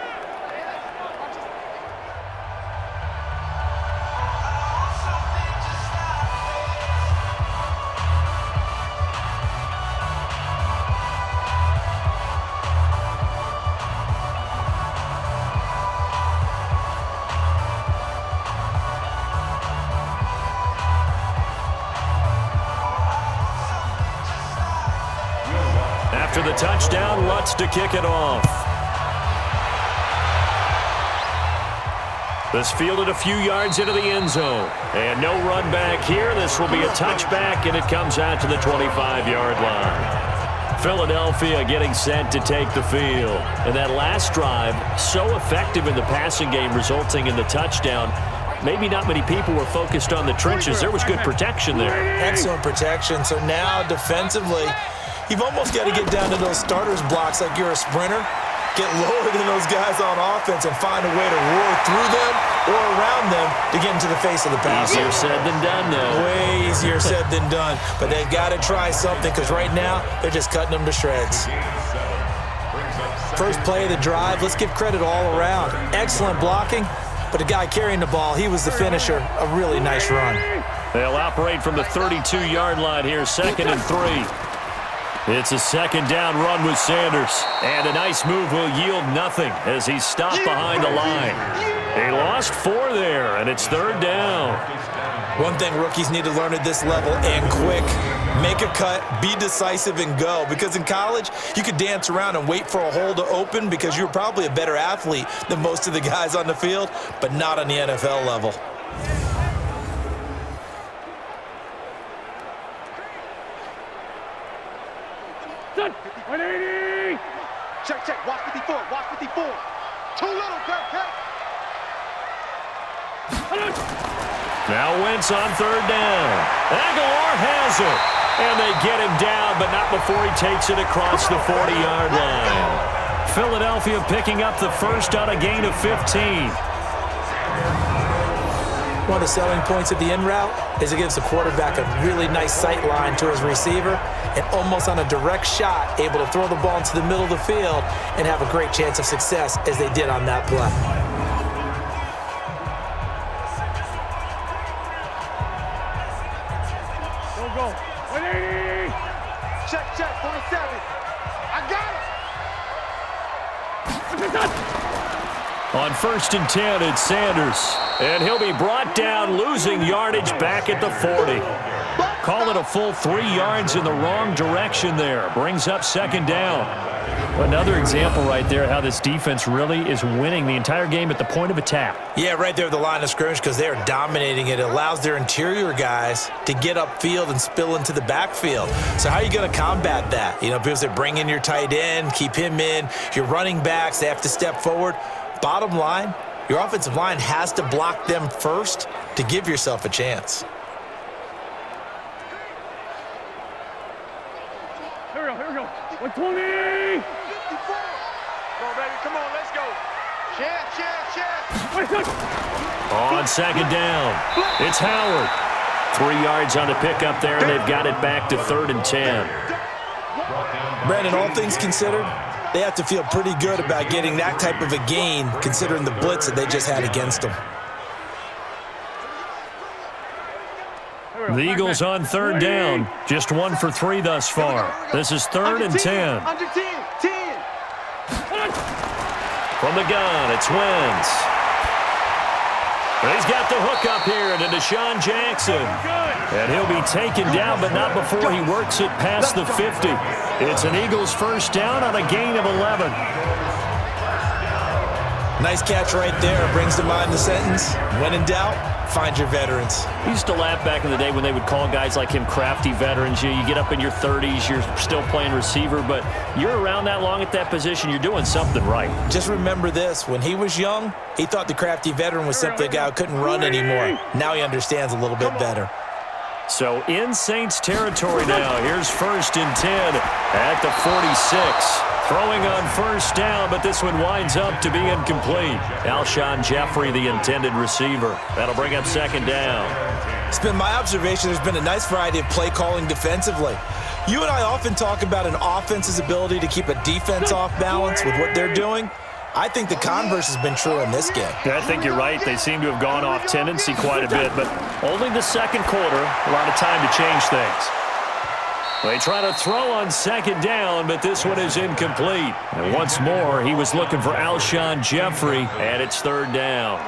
After the touchdown, Lutz to kick it off. This fielded a few yards into the end zone. And no run back here. This will be a touchback, and it comes out to the 25-yard line. Philadelphia getting set to take the field. And that last drive, so effective in the passing game, resulting in the touchdown. Maybe not many people were focused on the trenches. There was good protection there. Excellent protection. So now defensively, you've almost got to get down to those starters blocks like you're a sprinter, get lower than those guys on offense, and find a way to roar through them or around them to get into the face of the pass. Easier said than done, though. Way easier said than done. But they've got to try something because right now they're just cutting them to shreds. First play of the drive, let's give credit all around. Excellent blocking, but the guy carrying the ball, he was the finisher. A really nice run. They'll operate from the 32-yard line here, 2nd and 3. It's a 2nd down run with Sanders. And a nice move will yield nothing as he's stopped behind the line. He lost 4 there, and it's 3rd down. One thing rookies need to learn at this level, and quick, make a cut, be decisive, and go. Because in college, you could dance around and wait for a hole to open because you're probably a better athlete than most of the guys on the field, but not on the NFL level. Check, watch 54, watch 54. Too little, cut. Now Wentz on 3rd down. Aguilar has it. And they get him down, but not before he takes it across the 40-yard line. Philadelphia picking up the first on a gain of 15. One of the selling points of the in route is it gives the quarterback a really nice sight line to his receiver and almost on a direct shot able to throw the ball into the middle of the field and have a great chance of success as they did on that play. Go. 180. Check, 47. I got it. On 1st and 10, it's Sanders. And he'll be brought down, losing yardage back at the 40. Call it a full 3 yards in the wrong direction there. Brings up 2nd down. Another example right there how this defense really is winning the entire game at the point of attack. Yeah, right there at the line of scrimmage because they are dominating it. It allows their interior guys to get upfield and spill into the backfield. So how are you going to combat that? You know, because they bring in your tight end, keep him in. Your running backs, they have to step forward. Bottom line, your offensive line has to block them first to give yourself a chance. Here we go. 120! 54. Come on, baby. Come on, let's go. Chance. On second down, it's Howard. 3 yards on the pickup there, and they've got it back to 3rd and 10. Brandon, all things considered, they have to feel pretty good about getting that type of a gain considering the blitz that they just had against them. The Eagles on 3rd down, just 1 for 3 thus far. This is 3rd and 10. Under 10. 10. From the gun, it's Wentz. He's got the hook up here to Deshaun Jackson. And he'll be taken down, but not before he works it past the 50. It's an Eagles first down on a gain of 11. Nice catch right there. Brings to mind the sentence, when in doubt, find your veterans. We used to laugh back in the day when they would call guys like him crafty veterans. You get up in your 30s, you're still playing receiver, but you're around that long at that position, you're doing something right. Just remember this. When he was young, he thought the crafty veteran was simply a guy who couldn't run anymore. Now he understands a little bit better. So in Saints territory now. Here's 1st and 10 at the 46. Throwing on first down, but this one winds up to be incomplete. Alshon Jeffrey, the intended receiver. That'll bring up 2nd down. It's been my observation there's been a nice variety of play calling defensively. You and I often talk about an offense's ability to keep a defense off balance with what they're doing. I think the converse has been true in this game. I think you're right. They seem to have gone off tendency quite a bit, but only the 2nd quarter, a lot of time to change things. They try to throw on 2nd down, but this one is incomplete. And once more, he was looking for Alshon Jeffrey, and it's 3rd down.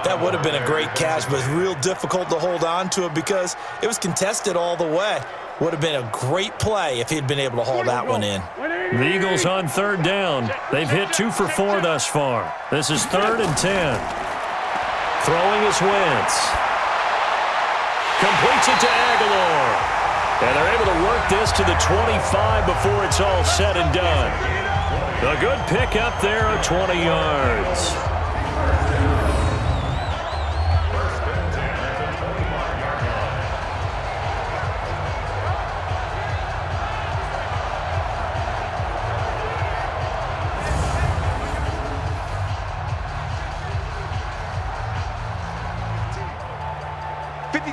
That would have been a great catch, but it's real difficult to hold on to it because it was contested all the way. Would have been a great play if he'd been able to haul that one in. The Eagles on 3rd down. They've hit 2 for 4 thus far. This is 3rd and 10. Throwing is Wentz. Completes it to Aguilar. And they're able to work this to the 25 before it's all said and done. A good pickup there of 20 yards.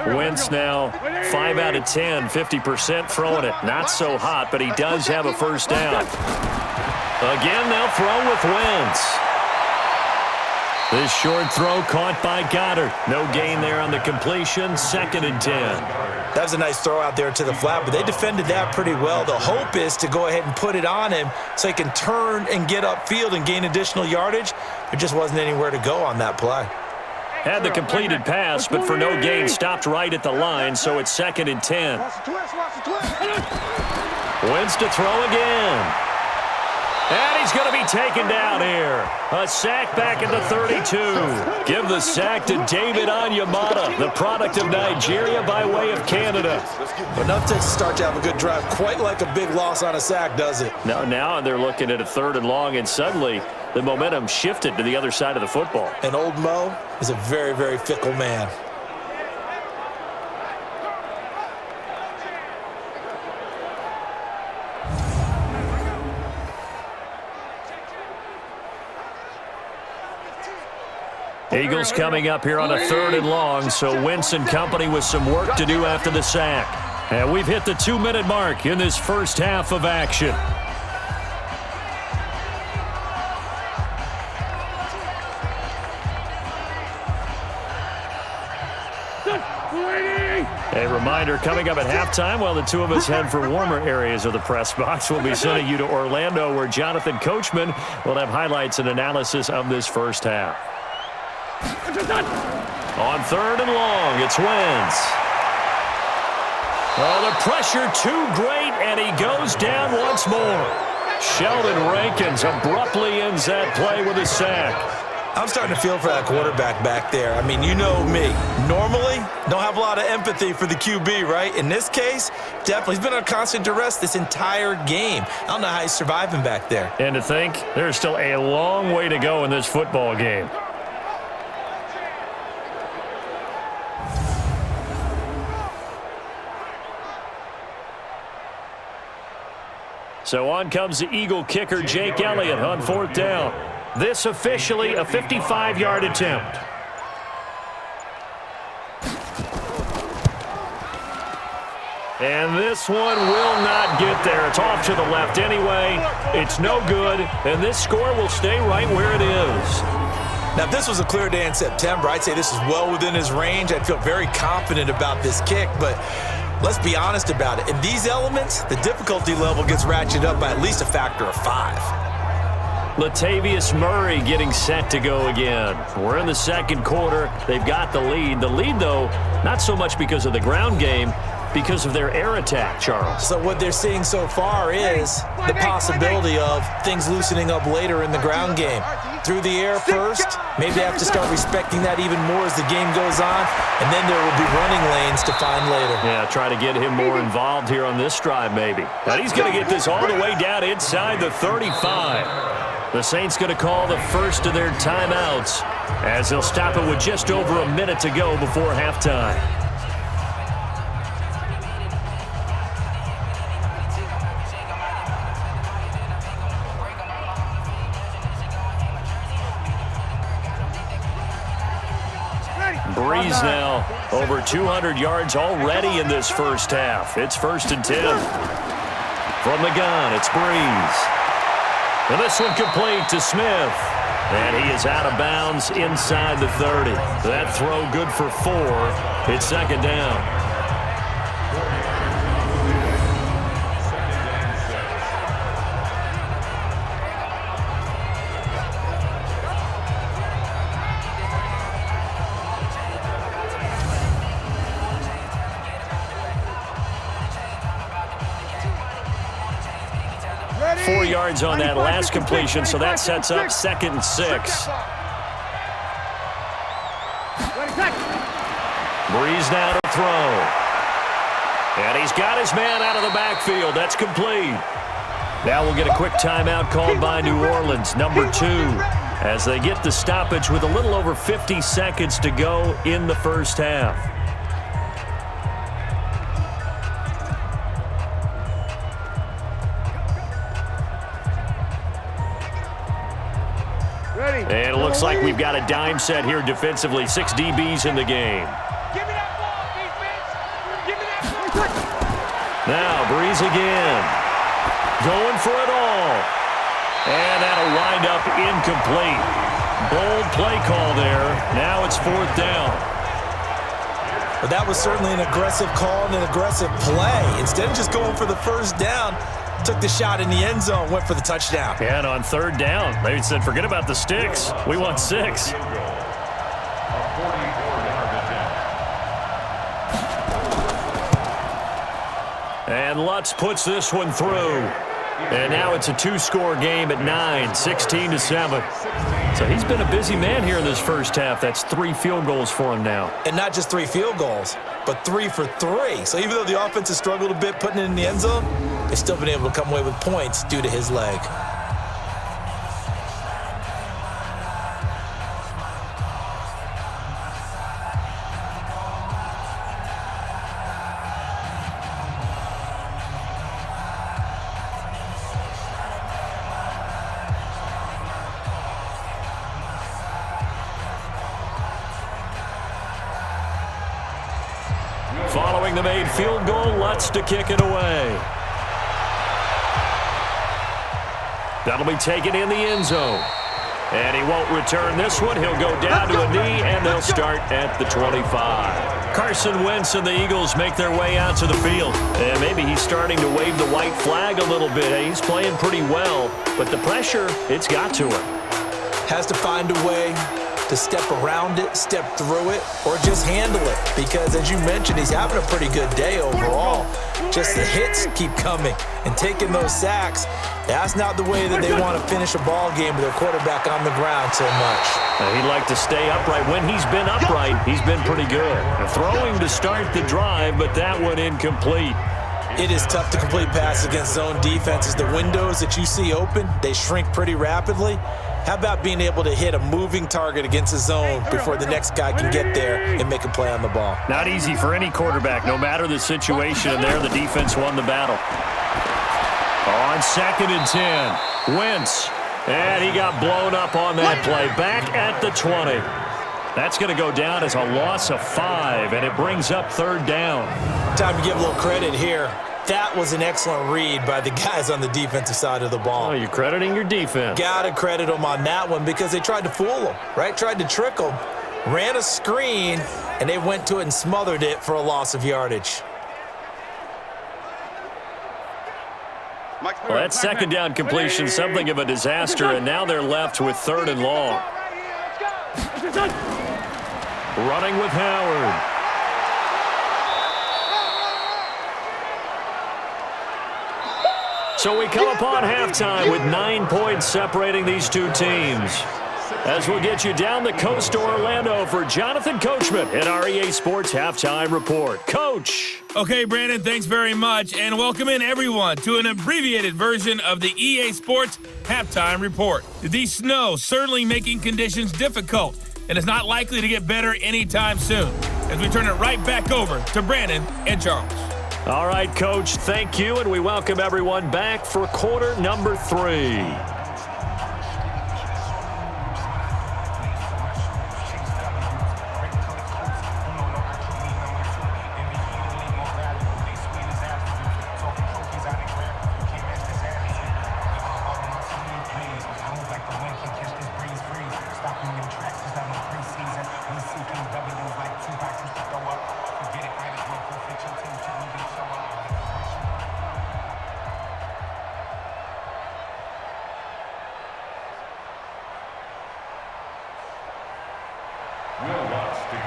Wentz now 5 out of 10, 50% throwing it. Not so hot, but he does have a first down. Again, they'll throw with Wentz. This short throw caught by Goddard. No gain there on the completion, 2nd and 10. That was a nice throw out there to the flat, but they defended that pretty well. The hope is to go ahead and put it on him so he can turn and get upfield and gain additional yardage. There just wasn't anywhere to go on that play. Had the completed pass, but for no gain, stopped right at the line, so it's 2nd and 10. Wentz to throw again. And he's going to be taken down here. A sack back at the 32. Give the sack to David Onyemata, the product of Nigeria by way of Canada. Enough takes to start to have a good drive. Quite like a big loss on a sack, does it? Now they're looking at a 3rd and long, and suddenly the momentum shifted to the other side of the football. And old Mo is a very, very fickle man. Eagles coming up here on a 3rd and long, so Wentz and company with some work to do after the sack. And we've hit the 2-minute mark in this first half of action. A reminder, coming up at halftime, while the two of us head for warmer areas of the press box, we'll be sending you to Orlando, where Jonathan Coachman will have highlights and analysis of this first half. On 3rd and long, it's Wentz. Oh, the pressure too great, and he goes down once more. Sheldon Rankins abruptly ends that play with a sack. I'm starting to feel for that quarterback back there. I mean, you know me. Normally, don't have a lot of empathy for the QB, right? In this case, definitely. He's been on constant duress this entire game. I don't know how he's surviving back there. And to think, there's still a long way to go in this football game. So on comes the Eagle kicker, Jake Elliott, on 4th down. This officially a 55-yard attempt. And this one will not get there. It's off to the left anyway. It's no good, and this score will stay right where it is. Now, if this was a clear day in September, I'd say this is well within his range. I'd feel very confident about this kick, but let's be honest about it. In these elements, the difficulty level gets ratcheted up by at least a factor of 5. Latavius Murray getting set to go again. We're in the second quarter. They've got the lead. The lead, though, not so much because of the ground game, because of their air attack, Charles. So what they're seeing so far is the possibility of things loosening up later in the ground game. Through the air first, maybe they have to start respecting that even more as the game goes on, and then there will be running lanes to find later. Yeah, try to get him more involved here on this drive, maybe. And he's going to get this all the way down inside the 35. The Saints going to call the first of their timeouts as they'll stop it with just over a minute to go before halftime. Breeze now over 200 yards already in this first half. It's 1st and 10. From the gun, it's Breeze. And this one complete to Smith. And he is out of bounds inside the 30. That throw good for 4. It's 2nd down. Ready? 4 yards on that last completion, so that sets up 2nd and 6. Breeze now to throw. And he's got his man out of the backfield. That's complete. Now we'll get a quick timeout called by New Orleans, number 2, as they get the stoppage with a little over 50 seconds to go in the first half. And it looks like we've got a dime set here defensively. 6 DBs in the game. Give me that ball, defense. Give me that ball. Now Breeze again. Going for it all. And that'll wind up incomplete. Bold play call there. Now it's 4th down. But that was certainly an aggressive call and an aggressive play. Instead of just going for the first down, took the shot in the end zone, went for the touchdown. And on 3rd down, they said, forget about the sticks. We want 6. And Lutz puts this one through. And now it's a 2-score game at 9, 16-7. So he's been a busy man here in this first half. That's 3 field goals for him now. And not just 3 field goals, but 3 for 3. So even though the offense has struggled a bit putting it in the end zone, they've still been able to come away with points due to his leg. Following the made field goal, Lutz to kick it away. That'll be taken in the end zone. And he won't return this one. He'll go down to a knee, and they'll start at the 25. Carson Wentz and the Eagles make their way out to the field. And maybe he's starting to wave the white flag a little bit. He's playing pretty well, but the pressure, it's got to him. Has to find a way to step around it, step through it, or just handle it. Because as you mentioned, he's having a pretty good day overall. Just the hits keep coming and taking those sacks. That's not the way that they want to finish a ball game with their quarterback on the ground so much. He'd like to stay upright. When he's been upright, he's been pretty good. Throwing to start the drive, but that one incomplete. It is tough to complete passes against zone defenses. The windows that you see open, they shrink pretty rapidly. How about being able to hit a moving target against a zone before the next guy can get there and make a play on the ball? Not easy for any quarterback, no matter the situation, and there the defense won the battle. On 2nd and 10, Wentz, and he got blown up on that play. Back at the 20. That's going to go down as a loss of 5, and it brings up 3rd down. Time to give a little credit here. That was an excellent read by the guys on the defensive side of the ball. Oh, you're crediting your defense. Got to credit them on that one because they tried to fool them, right? Tried to trick them. Ran a screen, and they went to it and smothered it for a loss of yardage. Well, that 2nd down completion, something of a disaster, and now they're left with 3rd and long. Running with Howard. So we come upon halftime with 9 points separating these two teams. As we'll get you down the coast to Orlando for Jonathan Coachman in our EA Sports Halftime Report. Coach. Okay, Brandon, thanks very much, and welcome in everyone to an abbreviated version of the EA Sports Halftime Report. The snow certainly making conditions difficult, and it's not likely to get better anytime soon. As we turn it right back over to Brandon and Charles. All right, Coach, thank you, and we welcome everyone back for quarter number 3.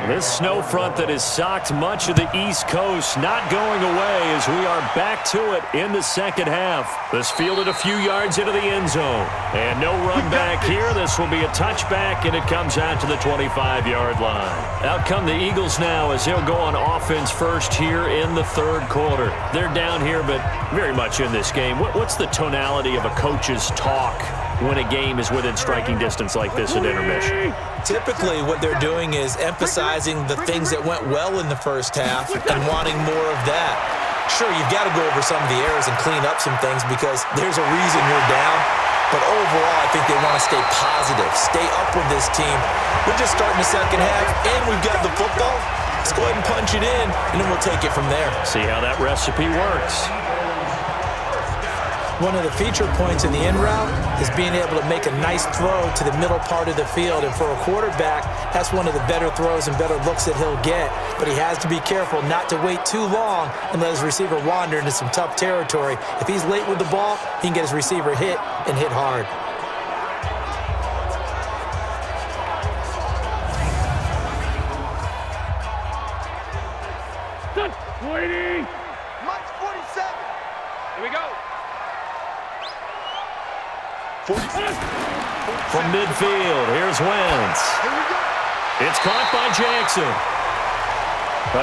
This snow front that has socked much of the East Coast not going away as we are back to it in the second half. This fielded a few yards into the end zone. And no run back here. This will be a touchback, and it comes out to the 25-yard line. Out come the Eagles now as they'll go on offense first here in the 3rd quarter. They're down here, but very much in this game. What's the tonality of a coach's talk when a game is within striking distance like this at intermission? Typically, what they're doing is emphasizing the things that went well in the first half and wanting more of that. Sure, you've got to go over some of the errors and clean up some things because there's a reason you're down. But overall, I think they want to stay positive, stay up with this team. We're just starting the second half, and we've got the football. Let's go ahead and punch it in, and then we'll take it from there. See how that recipe works. One of the feature points in the in route is being able to make a nice throw to the middle part of the field. And for a quarterback, that's one of the better throws and better looks that he'll get. But he has to be careful not to wait too long and let his receiver wander into some tough territory. If he's late with the ball, he can get his receiver hit and hit hard. Waiting. Mike's 47. Here we go. From midfield, here's Wentz. It's caught by Jackson.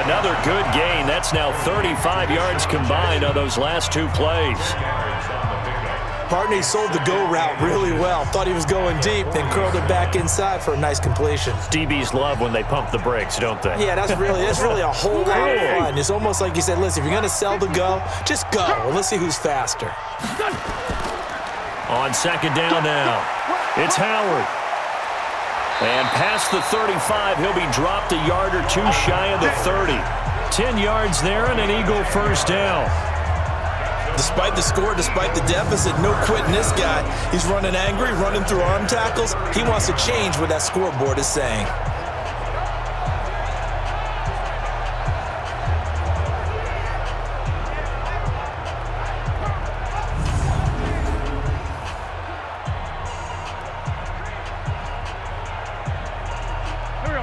Another good gain. That's now 35 yards combined on those last 2 plays. Partney sold the go route really well. Thought he was going deep, then curled it back inside for a nice completion. DBs love when they pump the brakes, don't they? Yeah, that's really a whole lot of fun. It's almost like you said, listen, if you're going to sell the go, just go. Well, let's see who's faster. On 2nd down now, it's Howard. And past the 35, he'll be dropped a yard or 2 shy of the 30. 10 yards there and an Eagle first down. Despite the score, despite the deficit, no quitting this guy. He's running angry, running through arm tackles. He wants to change what that scoreboard is saying.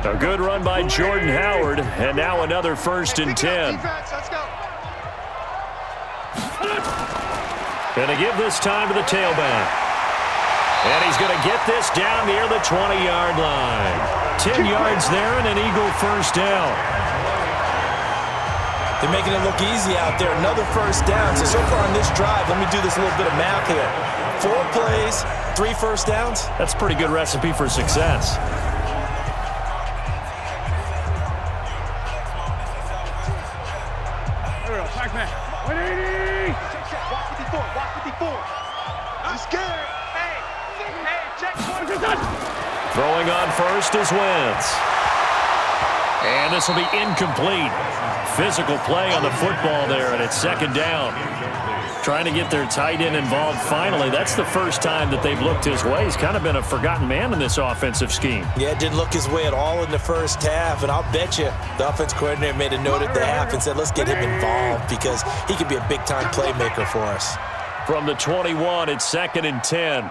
A good run by Jordan Howard, and now another 1st and 10. Going to give this time to the tailback. And he's going to get this down near the 20-yard line. 10 yards there and an Eagle 1st down. They're making it look easy out there. Another 1st down. So far on this drive, let me do this little bit of math here. 4 plays, 3 1st downs. That's a pretty good recipe for success. Throwing on first is Wentz. And this will be incomplete. Physical play on the football there, and it's 2nd down. Trying to get their tight end involved finally. That's the first time that they've looked his way. He's kind of been a forgotten man in this offensive scheme. Yeah, it didn't look his way at all in the 1st half, and I'll bet you the offense coordinator made a note at the half and said, let's get him involved because he could be a big-time playmaker for us. From the 21, it's 2nd and 10.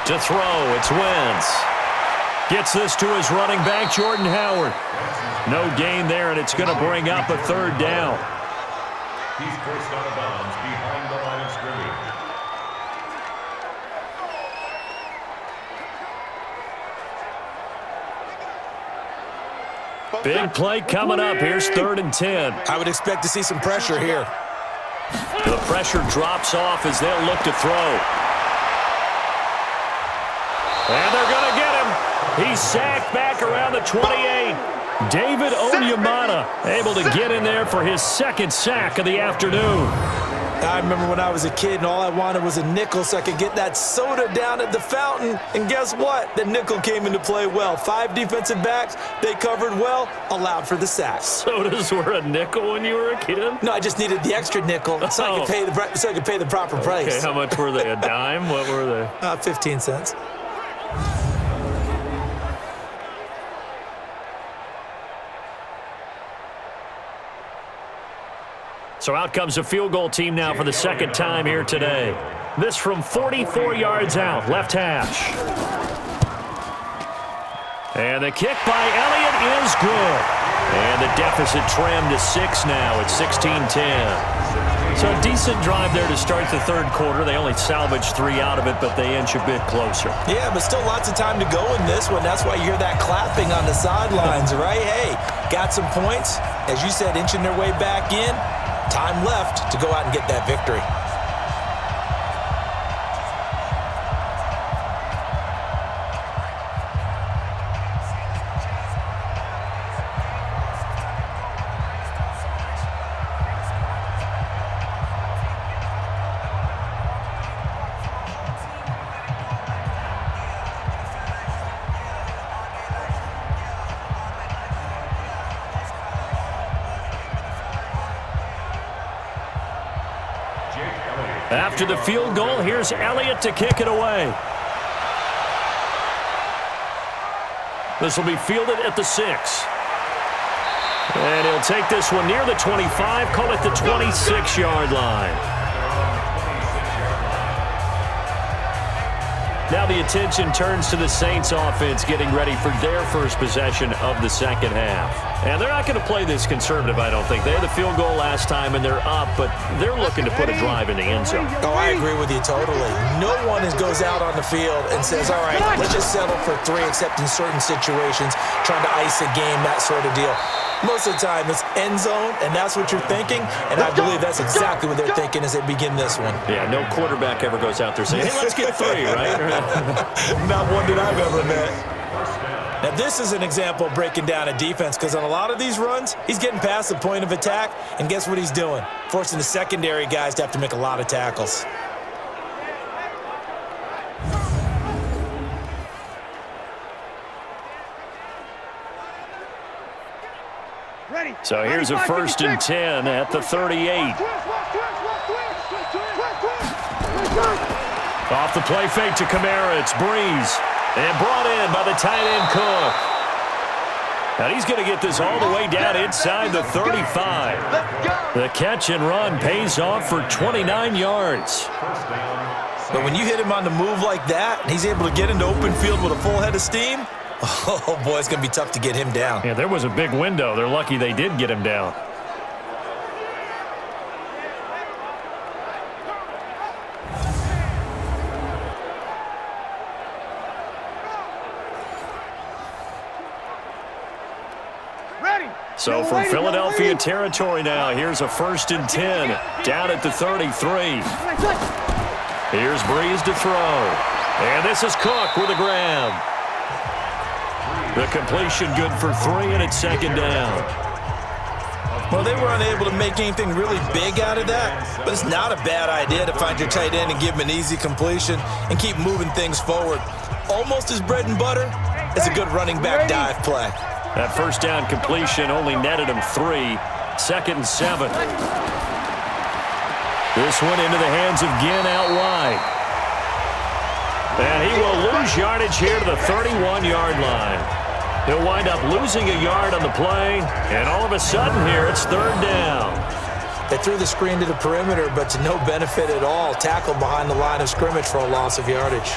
To throw, it's Wentz. Gets this to his running back, Jordan Howard. No gain there, and it's going to bring up a 3rd down. He's forced out of bounds behind the line of scrimmage. Big play coming up. Here's 3rd and 10. I would expect to see some pressure here. The pressure drops off as they'll look to throw. And they're going to get him. He's sacked back around the 28. David Onyemata able to get in there for his 2nd sack of the afternoon. I remember when I was a kid and all I wanted was a nickel so I could get that soda down at the fountain. And guess what? The nickel came into play well. 5 defensive backs, they covered well, allowed for the sack. Sodas were a nickel when you were a kid? No, I just needed the extra nickel so I could pay the proper price. Okay, how much were they? A dime? What were they? 15 cents. So out comes a field goal team now for the 2nd time here today. This from 44 yards out, left hash. And the kick by Elliott is good. And the deficit trimmed to 6 now. It's 16-10. So a decent drive there to start the 3rd quarter. They only salvaged 3 out of it, but they inch a bit closer. Yeah, but still lots of time to go in this one. That's why you hear that clapping on the sidelines, right? Hey, got some points. As you said, inching their way back in. Time left to go out and get that victory. After the field goal, here's Elliott to kick it away. This will be fielded at the 6. And he'll take this one near the 25, call it the 26-yard line. Now the attention turns to the Saints offense getting ready for their first possession of the 2nd half. And they're not going to play this conservative, I don't think. They had the field goal last time and they're up, but they're looking to put a drive in the end zone. Oh, I agree with you totally. No one goes out on the field and says, all right, let's just settle for 3 except in certain situations, trying to ice a game, that sort of deal. Most of the time, it's end zone, and that's what you're thinking, and I believe that's exactly what they're thinking as they begin this one. Yeah, no quarterback ever goes out there saying, hey, let's get 3, right? Not one that I've ever met. Now, this is an example of breaking down a defense because on a lot of these runs, he's getting past the point of attack, and guess what he's doing? Forcing the secondary guys to have to make a lot of tackles. So here's a 1st and 10 at the 38. Off the play fake to Kamara, it's Breeze. And brought in by the tight end Cook. And he's going to get this all the way down inside the 35. The catch and run pays off for 29 yards. But when you hit him on the move like that, and he's able to get into open field with a full head of steam, Oh, boy, it's going to be tough to get him down. Yeah, there was a big window. They're lucky they did get him down. So from Philadelphia territory now, here's a 1st and 10, down at the 33. Here's Breeze to throw. And this is Cook with a grab. The completion good for 3, and it's 2nd down. Well, they were unable to make anything really big out of that, but it's not a bad idea to find your tight end and give him an easy completion and keep moving things forward. Almost his bread and butter is a good running back dive play. That 1st down completion only netted him 3. 2nd and 7. This one into the hands of Ginn out wide. And he will lose yardage here to the 31-yard line. He'll wind up losing a yard on the play, and all of a sudden here it's 3rd down. They threw the screen to the perimeter, but to no benefit at all. Tackled behind the line of scrimmage for a loss of yardage.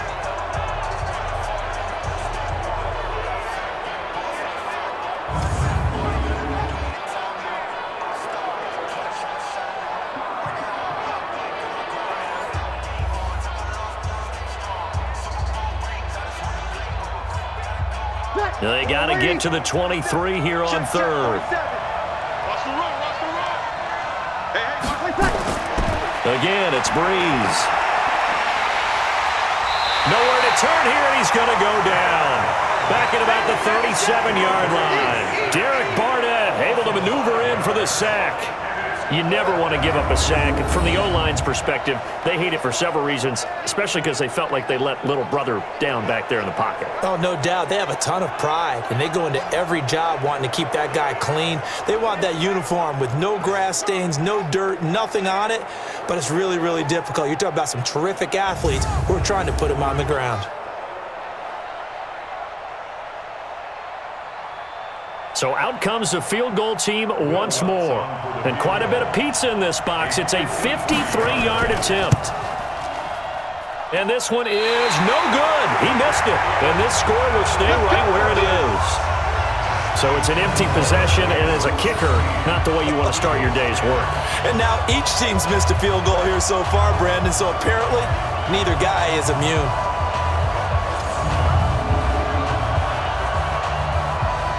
They got to get to the 23 here on 3rd. Again, it's Breeze. Nowhere to turn here, and he's going to go down. Back at about the 37-yard line. Derek Barnett able to maneuver in for the sack. You never want to give up a sack. And from the O-line's perspective, they hate it for several reasons, especially because they felt like they let little brother down back there in the pocket. Oh, no doubt. They have a ton of pride, and they go into every job wanting to keep that guy clean. They want that uniform with no grass stains, no dirt, nothing on it, but it's really, really difficult. You're talking about some terrific athletes who are trying to put him on the ground. So out comes the field goal team once more. And quite a bit of pizza in this box. It's a 53-yard attempt. And this one is no good. He missed it. And this score will stay right where it is. So it's an empty possession, and as a kicker, not the way you want to start your day's work. And now each team's missed a field goal here so far, Brandon, so apparently neither guy is immune.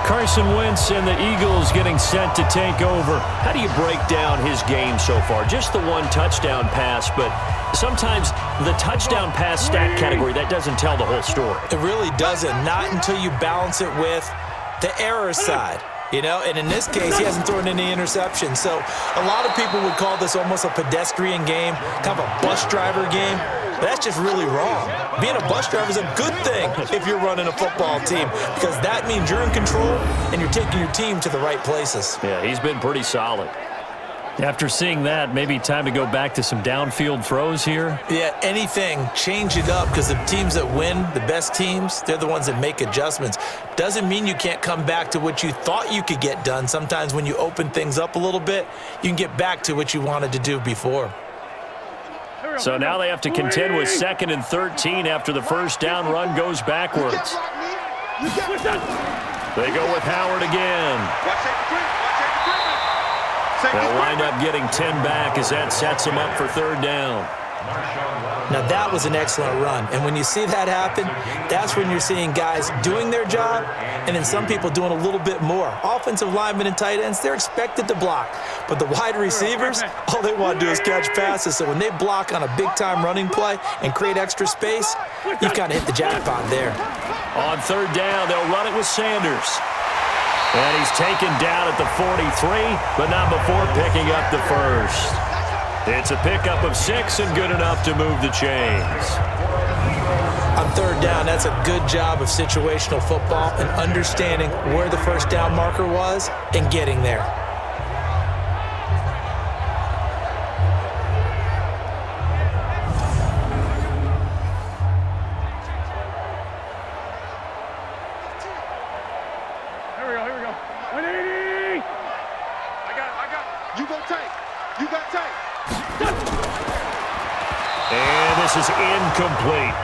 Carson Wentz and the Eagles getting set to take over. How do you break down his game so far? Just the one touchdown pass, but sometimes the touchdown pass stat category, that doesn't tell the whole story. It really doesn't, not until you balance it with the error side. You know, and in this case, he hasn't thrown any interceptions. So a lot of people would call this almost a pedestrian game, kind of a bus driver game. But that's just really wrong. Being a bus driver is a good thing if you're running a football team, because that means you're in control and you're taking your team to the right places. Yeah, he's been pretty solid. After seeing that, maybe time to go back to some downfield throws here. Yeah, anything. Change it up, because the teams that win, the best teams, they're the ones that make adjustments. Doesn't mean you can't come back to what you thought you could get done. Sometimes when you open things up a little bit, you can get back to what you wanted to do before. So now they have to contend with 2nd and 13 after the first down run goes backwards. They go with Howard again. They'll wind up getting 10 back as that sets them up for 3rd down. Now that was an excellent run, and when you see that happen, that's when you're seeing guys doing their job and then some people doing a little bit more. Offensive linemen and tight ends, they're expected to block, but the wide receivers, all they want to do is catch passes. So when they block on a big-time running play and create extra space, you've kind of hit the jackpot there. On 3rd down, they'll run it with Sanders. And he's taken down at the 43, but not before picking up the first. It's a pickup of 6 and good enough to move the chains. On 3rd down, that's a good job of situational football and understanding where the first down marker was and getting there. And this is incomplete.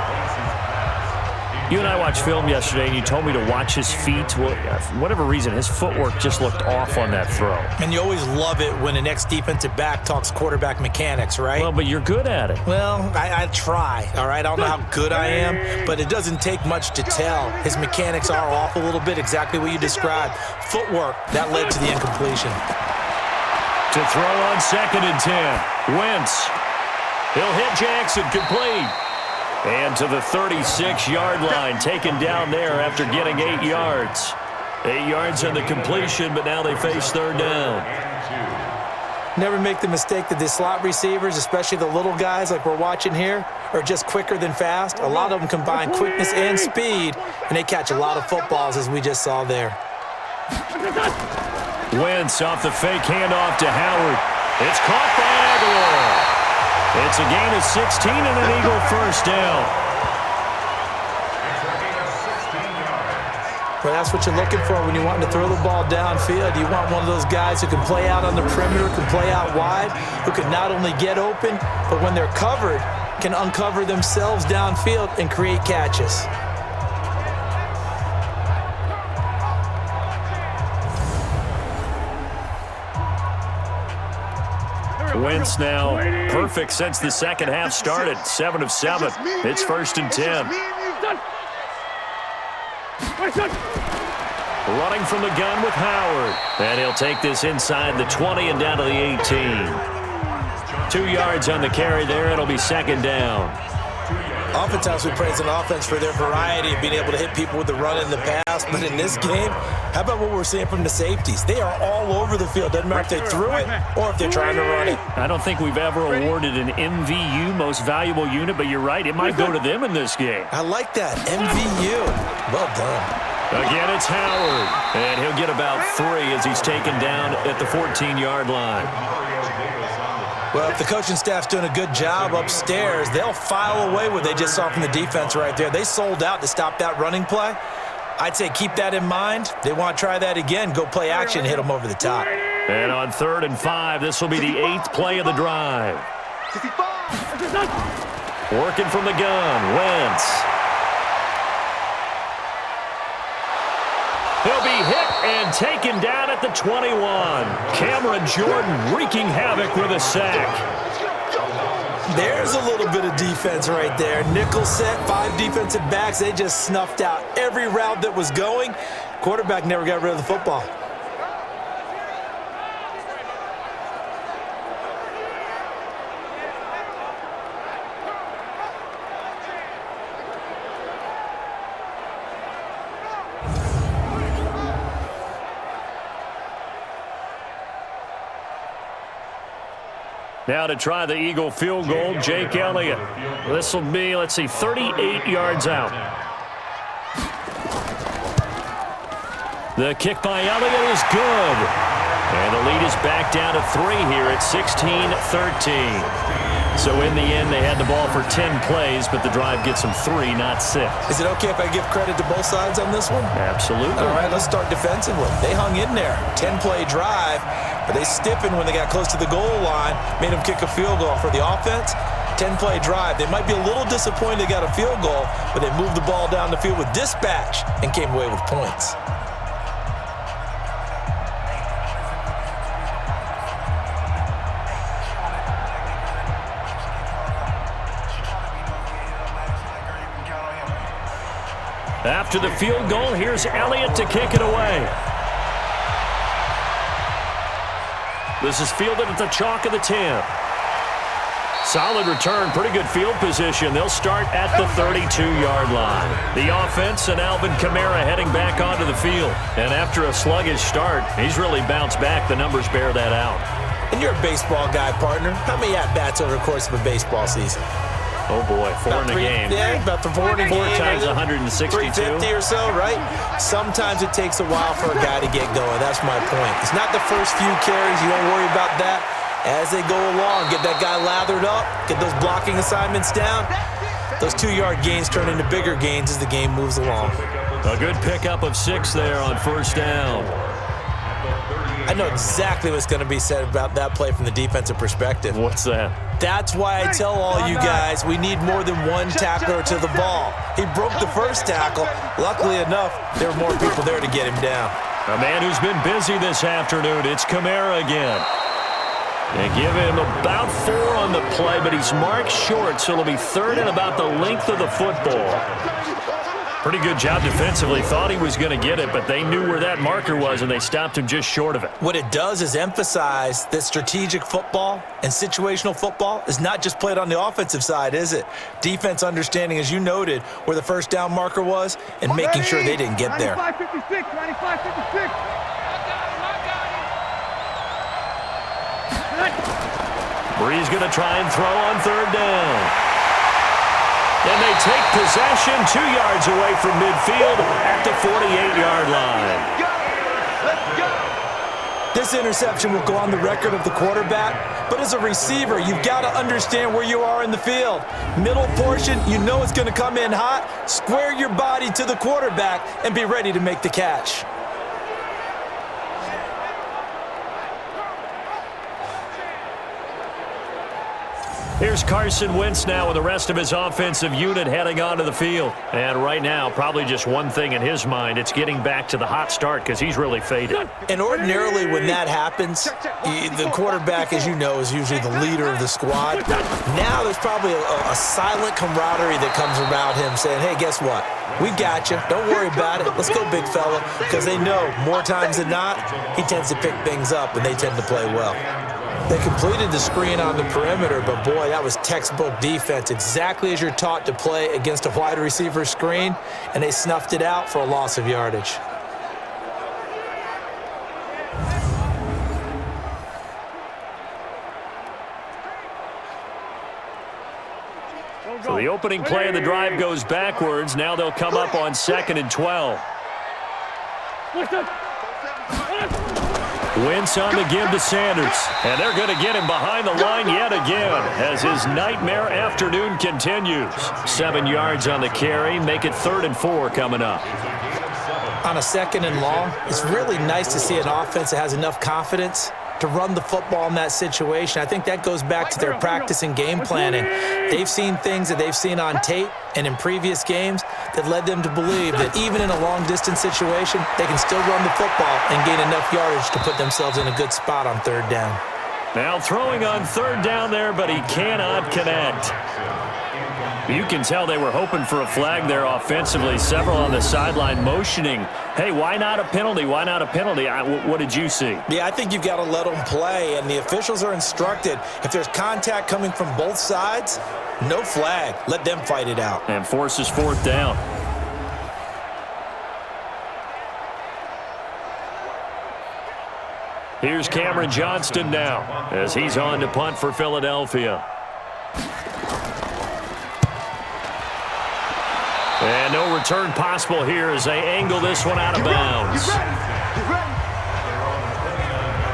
You and I watched film yesterday, and you told me to watch his feet. Well, for whatever reason, his footwork just looked off on that throw. And you always love it when an ex-defensive back talks quarterback mechanics, right? Well, but you're good at it. Well, I try, all right? I don't know how good I am, but it doesn't take much to tell. His mechanics are off a little bit, exactly what you described. Footwork, that led to the incompletion. To throw on 2nd and 10. Wentz. He'll hit Jackson, complete. And to the 36-yard line, taken down there after getting 8 yards. 8 yards on the completion, but now they face 3rd down. Never make the mistake that the slot receivers, especially the little guys like we're watching here, are just quicker than fast. A lot of them combine quickness and speed, and they catch a lot of footballs, as we just saw there. Wentz off the fake handoff to Howard. It's caught by Aguilar. It's a gain of 16 and an Eagle first down. Well, that's what you're looking for when you want to throw the ball downfield. You want one of those guys who can play out on the perimeter, can play out wide, who can not only get open, but when they're covered, can uncover themselves downfield and create catches. Wentz now perfect since the second half started. 7 of 7. It's 1st and 10. Running from the gun with Howard. And he'll take this inside the 20 and down to the 18. 2 yards on the carry there. It'll be 2nd down. Oftentimes we praise an offense for their variety of being able to hit people with the run and the pass. But in this game, how about what we're seeing from the safeties? They are all over the field. Doesn't matter if they threw it or if they're trying to run it. I don't think we've ever awarded an MVU, most valuable unit, but you're right. It might go to them in this game. I like that. MVU. Well done. Again, it's Howard. And he'll get about 3 as he's taken down at the 14-yard line. Well, if the coaching staff's doing a good job upstairs, they'll file away what they just saw from the defense right there. They sold out to stop that running play. I'd say keep that in mind. They want to try that again. Go play action and hit them over the top. And on 3rd and 5, this will be the 8th play of the drive. Working from the gun, Wentz. He'll be hit and taken down at the 21. Cameron Jordan wreaking havoc with a sack. There's a little bit of defense right there. Nickel set, 5 defensive backs. They just snuffed out every route that was going. Quarterback never got rid of the football. Now to try the Eagle field goal, Jake Elliott. This will be, 38 yards out. The kick by Elliott is good. And the lead is back down to 3 here at 16-13. So in the end, they had the ball for 10 plays, but the drive gets them 3, not 6. Is it okay if I give credit to both sides on this one? Absolutely. All right, let's start defensively. They hung in there. 10-play drive, but they stiffened when they got close to the goal line, made them kick a field goal. For the offense, 10-play drive. They might be a little disappointed they got a field goal, but they moved the ball down the field with dispatch and came away with points. After the field goal, here's Elliott to kick it away. This is fielded at the chalk of the 10. Solid return, pretty good field position. They'll start at the 32-yard line. The offense and Alvin Kamara heading back onto the field. And after a sluggish start, he's really bounced back. The numbers bear that out. And you're a baseball guy, partner. How many at-bats over the course of a baseball season? Oh, boy, 4 in a game. Yeah, about 4 in a game. 4 times 162. 350 or so, right? Sometimes it takes a while for a guy to get going. That's my point. It's not the first few carries. You don't worry about that. As they go along, get that guy lathered up, get those blocking assignments down. Those 2-yard gains turn into bigger gains as the game moves along. A good pickup of 6 there on 1st down. I know exactly what's going to be said about that play from the defensive perspective. What's that? That's why I tell all you guys we need more than one tackler to the ball. He broke the first tackle. Luckily enough, there were more people there to get him down. A man who's been busy this afternoon. It's Kamara again. They give him about 4 on the play, but he's marked short, so it'll be 3rd and about the length of the football. Pretty good job defensively. Thought he was going to get it, but they knew where that marker was, and they stopped him just short of it. What it does is emphasize that strategic football and situational football is not just played on the offensive side, is it? Defense understanding, as you noted, where the first down marker was and making sure they didn't get there. 95-56, 95-56. Brees going to try and throw on 3rd down. And they take possession 2 yards away from midfield at the 48-yard line. This interception will go on the record of the quarterback, but as a receiver, you've got to understand where you are in the field. Middle portion, you know it's going to come in hot. Square your body to the quarterback and be ready to make the catch. Here's Carson Wentz now with the rest of his offensive unit heading onto the field. And right now, probably just one thing in his mind. It's getting back to the hot start because he's really faded. And ordinarily when that happens, the quarterback, as you know, is usually the leader of the squad. Now there's probably a silent camaraderie that comes around him saying, hey, guess what? We got you. Don't worry about it. Let's go, big fella. Because they know more times than not, he tends to pick things up, and they tend to play well. They completed the screen on the perimeter, but boy, that was textbook defense, exactly as you're taught to play against a wide receiver screen, and they snuffed it out for a loss of yardage. So the opening play of the drive goes backwards. Now they'll come up on 2nd and 12. Wentz on the give to Sanders. And they're going to get him behind the line yet again as his nightmare afternoon continues. 7 yards on the carry. Make it 3rd and 4 coming up. On a 2nd and long, it's really nice to see an offense that has enough confidence to run the football in that situation. I think that goes back to their practice and game planning. They've seen things that they've seen on tape and in previous games that led them to believe that even in a long-distance situation, they can still run the football and gain enough yardage to put themselves in a good spot on 3rd down. Now throwing on 3rd down there, but he cannot connect. You can tell they were hoping for a flag there offensively. Several on the sideline motioning, hey, why not a penalty? Why not a penalty? What did you see? Yeah, I think you've got to let them play, and the officials are instructed. If there's contact coming from both sides, no flag. Let them fight it out. And forces 4th down. Here's Cameron Johnston now as he's on to punt for Philadelphia. And no return possible here as they angle this one out of bounds.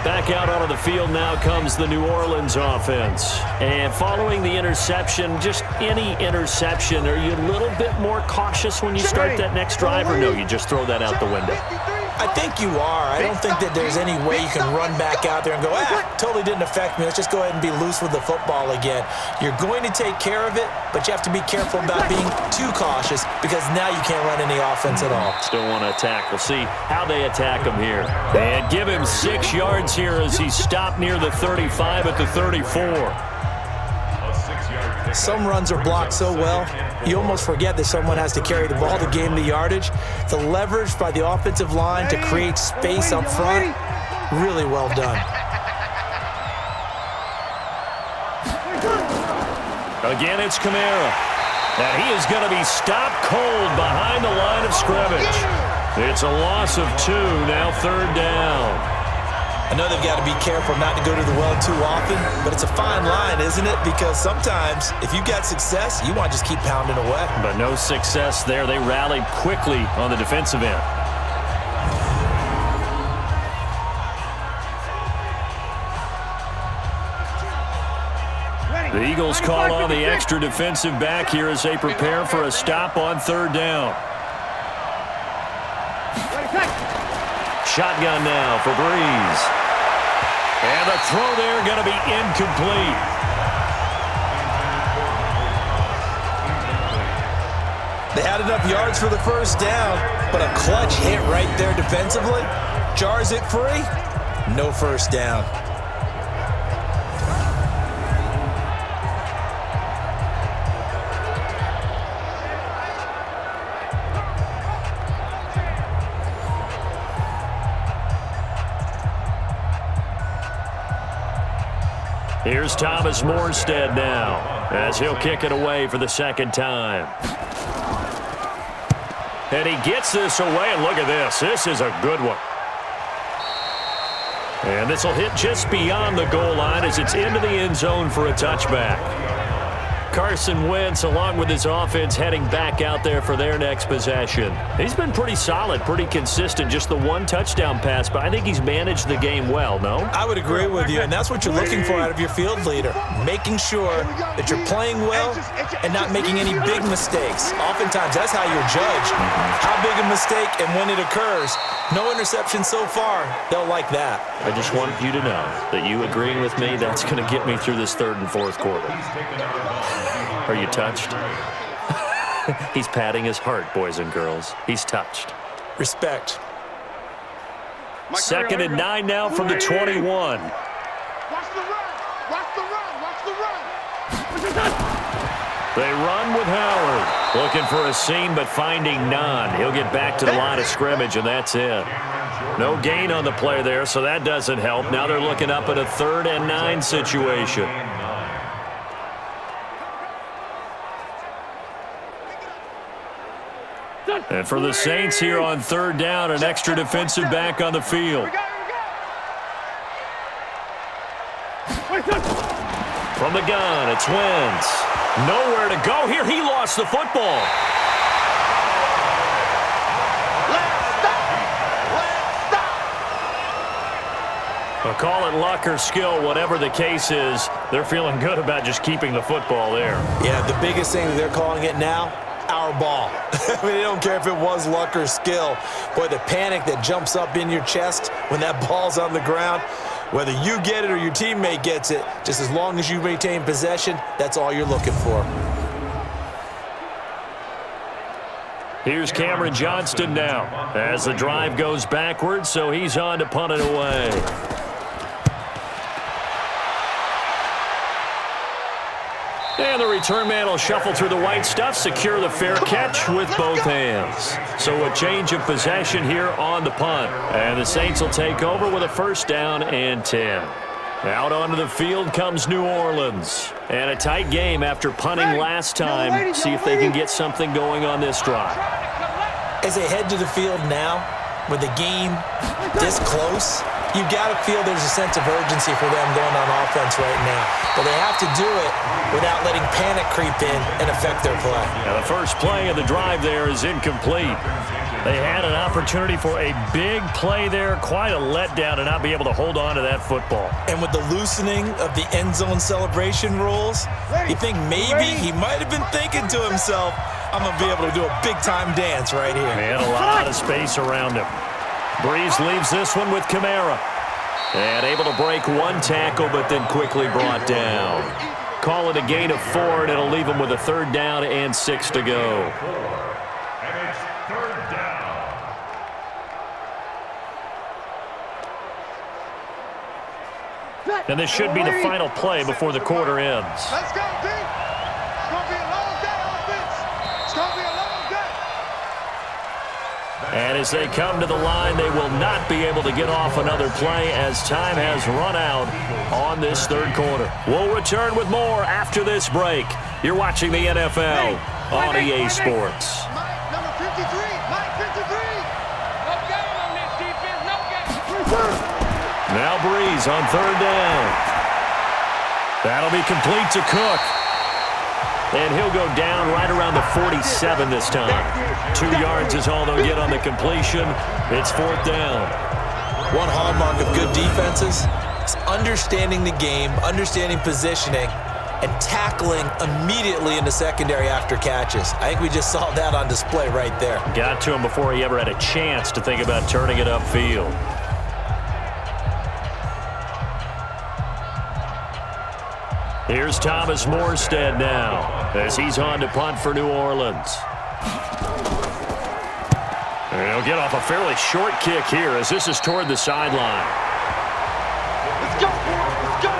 Back out onto the field now comes the New Orleans offense. And following the interception, just any interception, are you a little bit more cautious when you start that next drive, or no, you just throw that out the window? I think you are. I don't think that there's any way you can run back out there and go, totally didn't affect me. Let's just go ahead and be loose with the football again. You're going to take care of it, but you have to be careful about being too cautious because now you can't run any offense at all. Still want to attack. We'll see how they attack him here. And give him 6 yards here as he stopped near the 35 at the 34. Some runs are blocked so well, you almost forget that someone has to carry the ball to gain the yardage. The leverage by the offensive line to create space up front, really well done. Again, it's Kamara. And he is going to be stopped cold behind the line of scrimmage. It's a loss of 2, now 3rd down. I know they've got to be careful not to go to the well too often, but it's a fine line, isn't it? Because sometimes if you got success, you want to just keep pounding away. But no success there. They rallied quickly on the defensive end. The Eagles call on the extra defensive back here as they prepare for a stop on 3rd down. Shotgun now for Brees. And the throw there going to be incomplete. They had enough yards for the first down, but a clutch hit right there defensively jars it free. No first down. Here's Thomas Morstead now, as he'll kick it away for the second time. And he gets this away, and look at this. This is a good one. And this will hit just beyond the goal line as it's into the end zone for a touchback. Carson Wentz, along with his offense, heading back out there for their next possession. He's been pretty solid, pretty consistent, just the one touchdown pass, but I think he's managed the game well, no? I would agree with you, and that's what you're looking for out of your field leader, making sure that you're playing well and not making any big mistakes. Oftentimes, that's how you're judged. How big a mistake and when it occurs. No interception so far. They'll like that. I just want you to know that you agreeing with me, that's going to get me through this third and fourth quarter. Are you touched? He's patting his heart, boys and girls. He's touched. Respect. Second and 9 now from the 21. Watch the run. Watch the run. Watch the run. They run with Howard. Looking for a seam, but finding none. He'll get back to the line of scrimmage, and that's it. No gain on the play there, so that doesn't help. Now they're looking up at a 3rd and 9 situation. And for the Saints here on 3rd down, an extra defensive back on the field. From the gun, it's Wentz. Nowhere to go here. He lost the football. Well, call it luck or skill, whatever the case is, they're feeling good about just keeping the football there. Yeah, the biggest thing that they're calling it now, our ball. I mean, they don't care if it was luck or skill. Boy, the panic that jumps up in your chest when that ball's on the ground, whether you get it or your teammate gets it, just as long as you maintain possession, that's all you're looking for. Here's Cameron Johnston now as the drive goes backwards, so he's on to punt it away. And the return man will shuffle through the white stuff, secure the fair catch with both hands. So a change of possession here on the punt. And the Saints will take over with a 1st down and 10. Out onto the field comes New Orleans. And a tight game after punting last time. See if they can get something going on this drive. As they head to the field now, with the game this close, you got to feel there's a sense of urgency for them going on offense right now. But they have to do it without letting panic creep in and affect their play. Now the first play of the drive there is incomplete. They had an opportunity for a big play there. Quite a letdown to not be able to hold on to that football. And with the loosening of the end zone celebration rules, you think maybe he might have been thinking to himself, I'm going to be able to do a big-time dance right here. Man, a lot of space around him. Breeze leaves this one with Kamara. And able to break one tackle, but then quickly brought down. Call it a gain of 4, and it'll leave him with a 3rd down and 6 to go. And it's 3rd down. And this should be the final play before the quarter ends. Let's go, D. It's going to be a long day, offense. It's going to be a long day. And as they come to the line, they will not be able to get off another play as time has run out on this 3rd quarter. We'll return with more after this break. You're watching the NFL on EA Sports. Mike, number 53. Mike, 53. No game on this defense. No game. Now Breeze on 3rd down. That'll be complete to Cook. And he'll go down right around the 47 this time. 2 yards is all they'll get on the completion. It's 4th down. One hallmark of good defenses is understanding the game, understanding positioning, and tackling immediately in the secondary after catches. I think we just saw that on display right there. Got to him before he ever had a chance to think about turning it upfield. Here's Thomas Morstead now as he's on to punt for New Orleans. And he'll get off a fairly short kick here as this is toward the sideline. Let's go, let's go.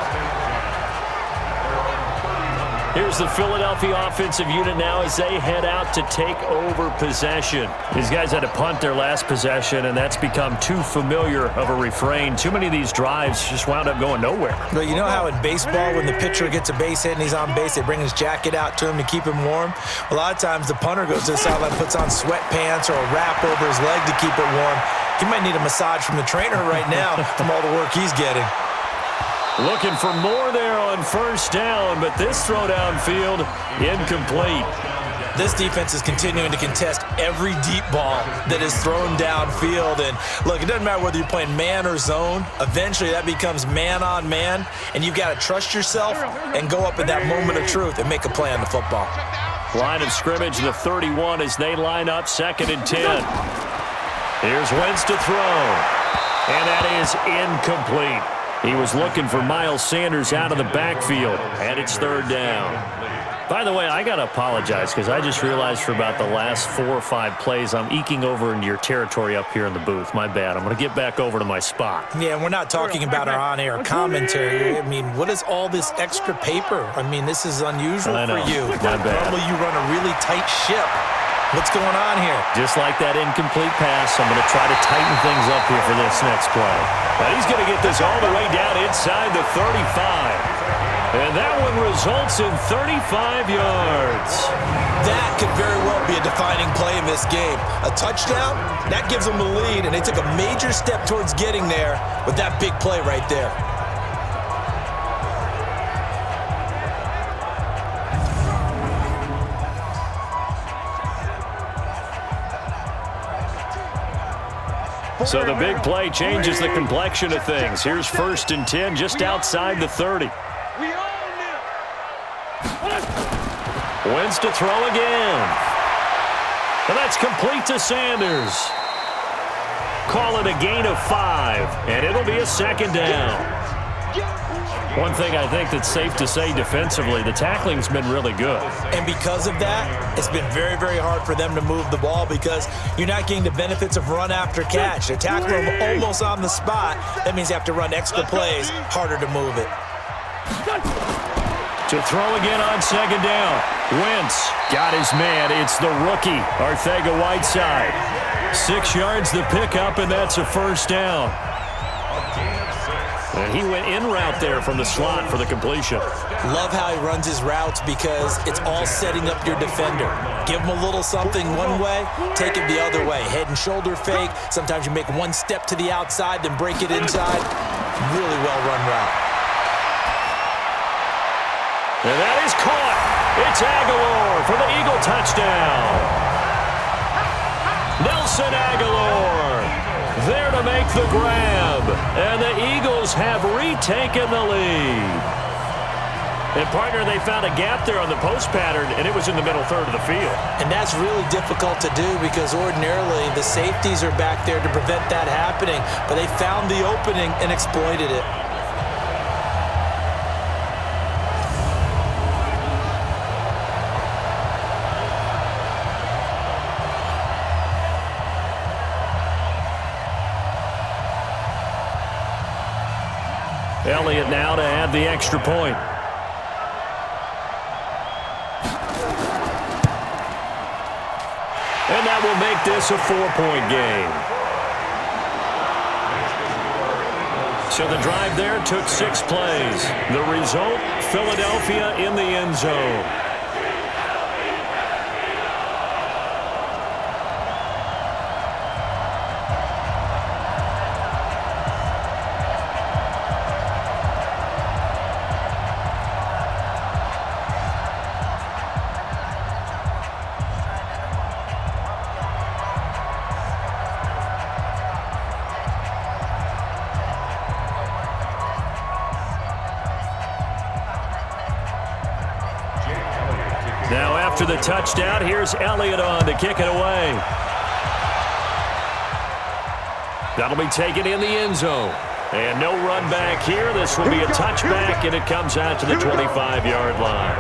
Here's the Philadelphia offensive unit now as they head out to take over possession. These guys had to punt their last possession, and that's become too familiar of a refrain. Too many of these drives just wound up going nowhere. But you know how in baseball, when the pitcher gets a base hit and he's on base, they bring his jacket out to him to keep him warm? A lot of times the punter goes to the sideline, puts on sweatpants or a wrap over his leg to keep it warm. He might need a massage from the trainer right now from all the work he's getting. Looking for more there on first down, but this throw downfield incomplete. This defense is continuing to contest every deep ball that is thrown downfield. And look, it doesn't matter whether you're playing man or zone. Eventually that becomes man on man, and you've got to trust yourself and go up at that moment of truth and make a play on the football. Line of scrimmage, the 31 as they line up 2nd and 10. Here's Wentz to throw, and that is incomplete. He was looking for Miles Sanders out of the backfield, and it's 3rd down. By the way, I got to apologize because I just realized for about the last 4 or 5 plays, I'm eking over into your territory up here in the booth. My bad. I'm going to get back over to my spot. Yeah, and we're not talking about our on-air commentary. I mean, what is all this extra paper? I mean, this is unusual for you. My bad. Normally you run a really tight ship. What's going on here? Just like that incomplete pass, I'm going to try to tighten things up here for this next play. But he's going to get this all the way down inside the 35. And that one results in 35 yards. That could very well be a defining play in this game. A touchdown, that gives them the lead, and they took a major step towards getting there with that big play right there. So the big play changes the complexion of things. Here's 1st and 10 just outside the 30. Wentz to throw again. And that's complete to Sanders. Call it a gain of 5, and it'll be a 2nd down. One thing I think that's safe to say defensively, the tackling's been really good. And because of that, it's been very, very hard for them to move the ball because you're not getting the benefits of run after catch. They tackle them almost on the spot. That means you have to run extra plays, harder to move it. To throw again on 2nd down. Wentz got his man. It's the rookie, Arcega-Whiteside. 6 yards the pickup, and that's a 1st down. And he went in route there from the slot for the completion. Love how he runs his routes because it's all setting up your defender. Give him a little something one way, take it the other way. Head and shoulder fake. Sometimes you make one step to the outside, then break it inside. Really well-run route. And that is caught. It's Aguilar for the Eagle touchdown. Nelson Aguilar there to make the grab. And the Eagles have retaken the lead. And, partner, they found a gap there on the post pattern, and it was in the middle 3rd of the field. And that's really difficult to do because ordinarily the safeties are back there to prevent that happening. But they found the opening and exploited it. Elliott now to add the extra point. And that will make this a 4-point game. So the drive there took 6 plays. The result, Philadelphia in the end zone. Now after the touchdown, here's Elliott on to kick it away. That'll be taken in the end zone. And no run back here. This will be a touchback, and it comes out to the 25-yard line.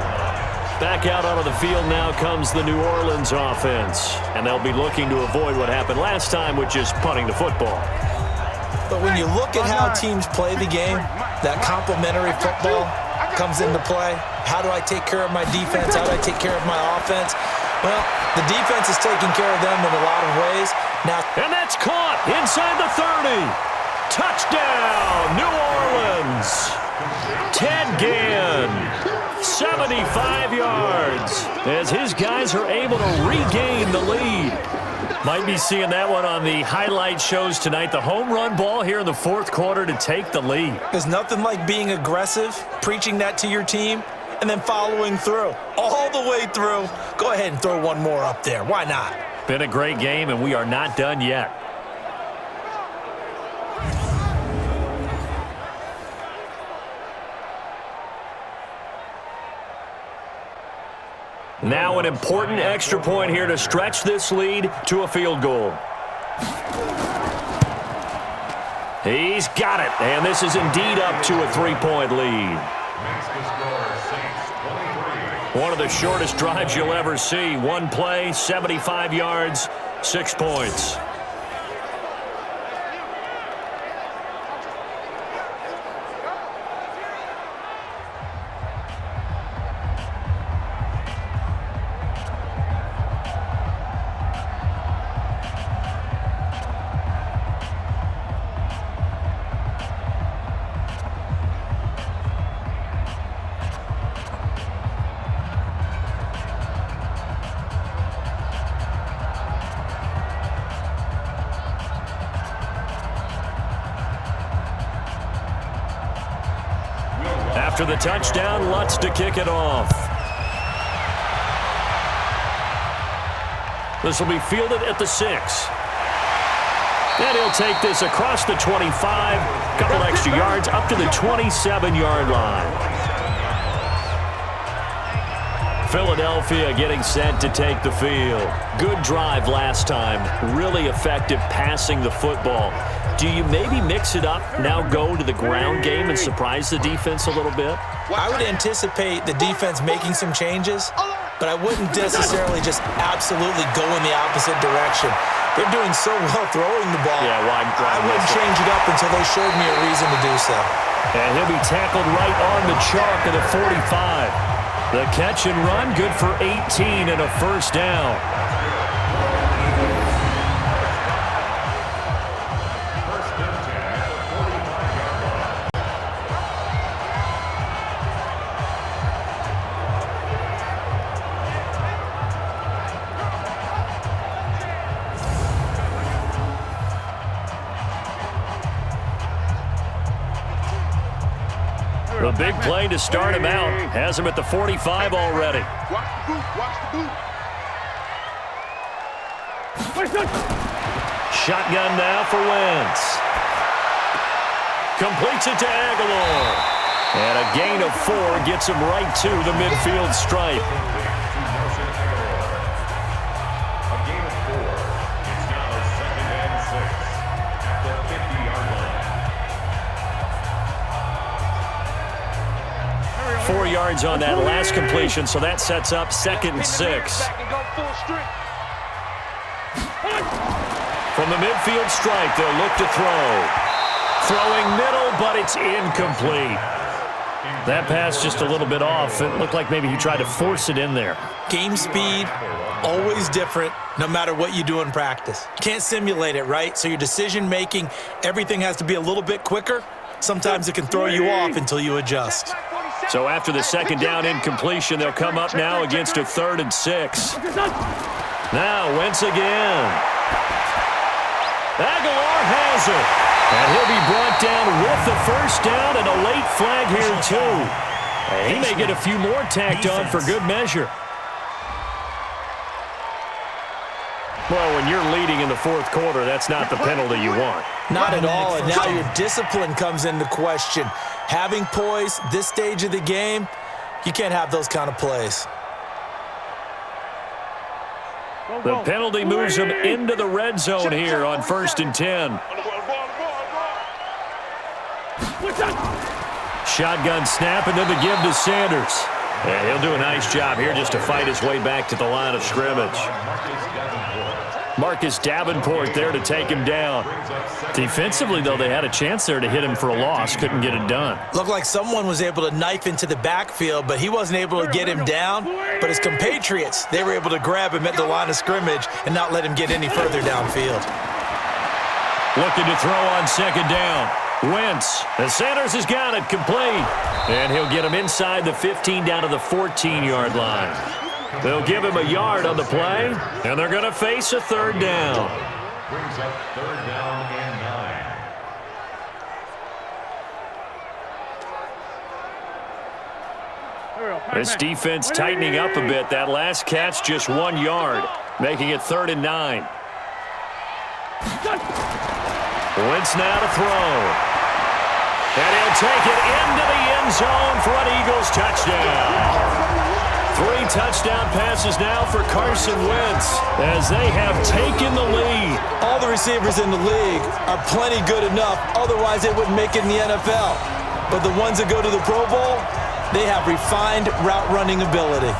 Back out onto the field now comes the New Orleans offense. And they'll be looking to avoid what happened last time, which is punting the football. But when you look at how teams play the game, that complementary football comes into play. How do I take care of my defense? How do I take care of my offense? Well, the defense is taking care of them in a lot of ways. Now, and that's caught inside the 30. Touchdown, New Orleans. Ted Ginn, 75 yards, as his guys are able to regain the lead. Might be seeing that one on the highlight shows tonight. The home run ball here in the fourth quarter to take the lead. There's nothing like being aggressive, preaching that to your team, and then following through. All the way through. Go ahead and throw one more up there. Why not? Been a great game, and we are not done yet. Now an important extra point here to stretch this lead to a field goal. He's got it, and this is indeed up to a 3-point lead. One of the shortest drives you'll ever see. One play, 75 yards, 6 points. After the touchdown, Lutz to kick it off. This will be fielded at the 6. And he'll take this across the 25, couple extra yards up to the 27-yard line. Philadelphia getting set to take the field. Good drive last time. Really effective passing the football. Do you maybe mix it up, now go to the ground game and surprise the defense a little bit? I would anticipate the defense making some changes, but I wouldn't necessarily just absolutely go in the opposite direction. They're doing so well throwing the ball. Yeah, I wouldn't change it up until they showed me a reason to do so. And he'll be tackled right on the chalk of the 45. The catch and run, good for 18 and a first down. The big play to start him out. Has him at the 45 already. Watch the boot. Shotgun now for Wentz. Completes it to Aguilar. And a gain of 4 gets him right to the midfield stripe. A gain of 4. It's now 2nd and 6 at the 50-yard line. 4 yards on that last completion, so that sets up 2nd and 6. From the midfield stripe, they'll look to throw. Throwing middle, but it's incomplete. That pass just a little bit off. It looked like maybe he tried to force it in there. Game speed, always different, no matter what you do in practice. Can't simulate it, right? So your decision-making, everything has to be a little bit quicker. Sometimes it can throw you off until you adjust. So after the 2nd down incompletion, they'll come up now against a 3rd and 6. Now Wentz again. Aguilar has it. And he'll be brought down with the first down and a late flag here too. He may get a few more tacked on for good measure. Well, when you're leading in the fourth quarter, that's not the penalty you want. Not at all, and now your discipline comes into question. Having poise this stage of the game, you can't have those kind of plays. The penalty moves them into the red zone here on 1st and 10. Shotgun snap, and then the give to Sanders. And he'll do a nice job here just to fight his way back to the line of scrimmage. Marcus Davenport there to take him down. Defensively, though, they had a chance there to hit him for a loss. Couldn't get it done. Looked like someone was able to knife into the backfield, but he wasn't able to get him down. But his compatriots, they were able to grab him at the line of scrimmage and not let him get any further downfield. Looking to throw on second down. Wentz. And Sanders has got it complete. And he'll get him inside the 15 down to the 14-yard line. They'll give him a yard on the play, and they're going to face a third down. Brings up third down and 9. This defense tightening up a bit. That last catch just 1 yard, making it 3rd and 9. Wentz now to throw. And he'll take it into the end zone for an Eagles touchdown. 3 touchdown passes now for Carson Wentz as they have taken the lead. All the receivers in the league are plenty good enough. Otherwise, they wouldn't make it in the NFL. But the ones that go to the Pro Bowl, they have refined route running ability.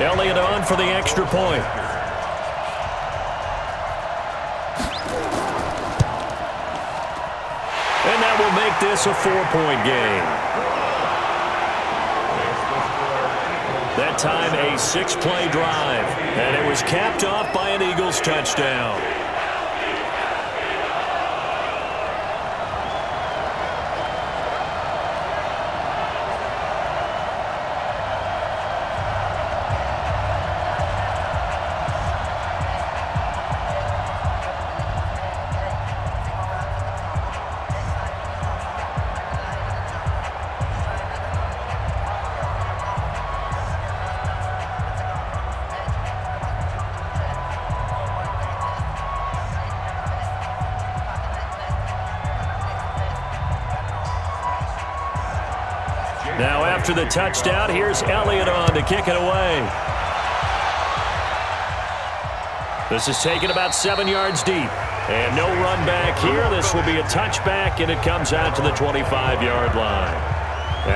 Elliott on for the extra point. And that will make this a 4-point game. That time a 6-play drive. And it was capped off by an Eagles touchdown. Now after the touchdown, here's Elliott on to kick it away. This is taken about 7 yards deep. And no run back here. This will be a touchback, and it comes out to the 25-yard line.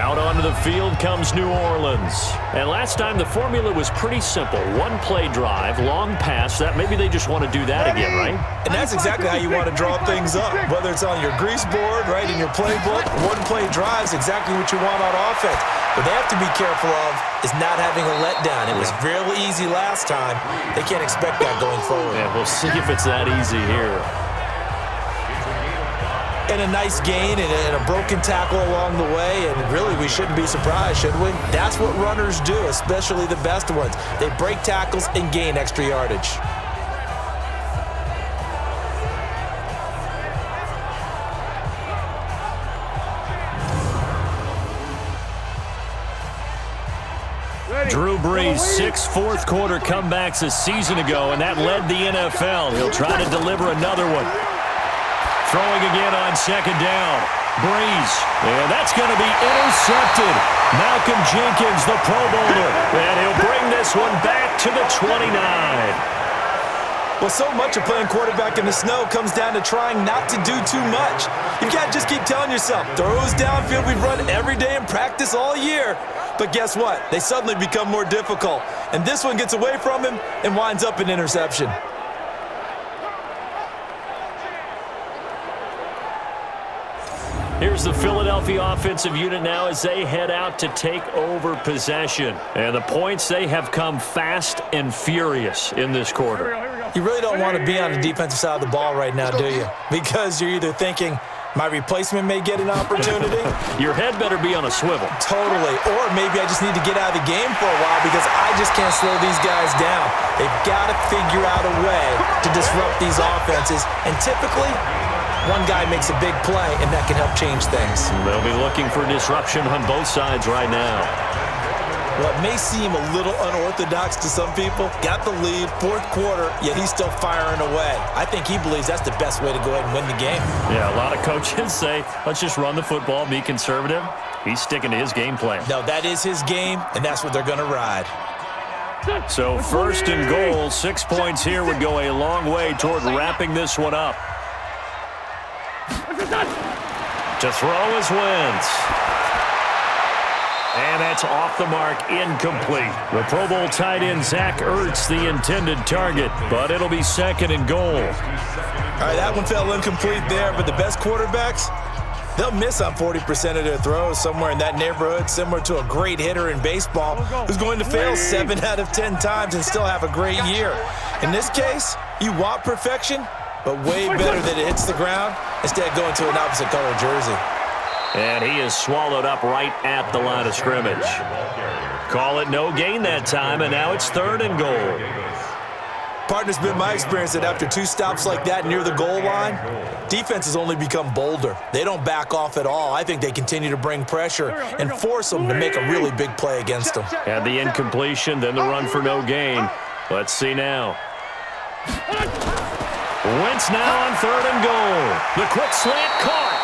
Out onto the field comes New Orleans. And last time the formula was pretty simple. 1-play drive, long pass. That maybe they just want to do that again, right? And that's exactly how you want to draw things up. Whether it's on your grease board, right, in your playbook, 1-play drive is exactly what you want on offense. What they have to be careful of is not having a letdown. It was real easy last time. They can't expect that going forward. Yeah, we'll see if it's that easy here. And a nice gain and a broken tackle along the way, and really we shouldn't be surprised, should we? That's what runners do, especially the best ones. They break tackles and gain extra yardage. Drew Brees, 6 fourth-quarter comebacks a season ago, and that led the NFL. He'll try to deliver another one. Throwing again on second down. Brees, and that's going to be intercepted. Malcolm Jenkins, the Pro Bowler, and he'll bring this one back to the 29. Well, so much of playing quarterback in the snow comes down to trying not to do too much. You've got to just keep telling yourself, throws downfield we've run every day in practice all year. But guess what? They suddenly become more difficult. And this one gets away from him and winds up an interception. Here's the Philadelphia offensive unit now as they head out to take over possession. And the points, they have come fast and furious in this quarter. You really don't want to be on the defensive side of the ball right now, do you? Because you're either thinking, my replacement may get an opportunity. Your head better be on a swivel. Totally. Or maybe I just need to get out of the game for a while because I just can't slow these guys down. They've got to figure out a way to disrupt these offenses. And typically, one guy makes a big play, and that can help change things. They'll be looking for disruption on both sides right now. What may seem a little unorthodox to some people, got the lead, fourth quarter, yet he's still firing away. I think he believes that's the best way to go ahead and win the game. Yeah, a lot of coaches say, let's just run the football, be conservative. He's sticking to his game plan. No, that is his game, and that's what they're going to ride. So 1st and goal, 6 points here would go a long way toward wrapping this one up. To throw is Wentz. And that's off the mark, incomplete. The Pro Bowl tight end Zach Ertz, the intended target, but it'll be 2nd and goal. All right, that one fell incomplete there, but the best quarterbacks, they'll miss on 40% of their throws, somewhere in that neighborhood, similar to a great hitter in baseball who's going to fail 7 out of 10 times and still have a great year. In this case, you want perfection, but way better that it hits the ground instead of going to an opposite color jersey. And he is swallowed up right at the line of scrimmage. Call it no gain that time, and now it's 3rd and goal. Partner's been my experience that after 2 stops like that near the goal line, defenses only become bolder. They don't back off at all. I think they continue to bring pressure and force them to make a really big play against them. And the incompletion, then the run for no gain. Let's see now. Wentz now on 3rd and goal. The quick slant caught.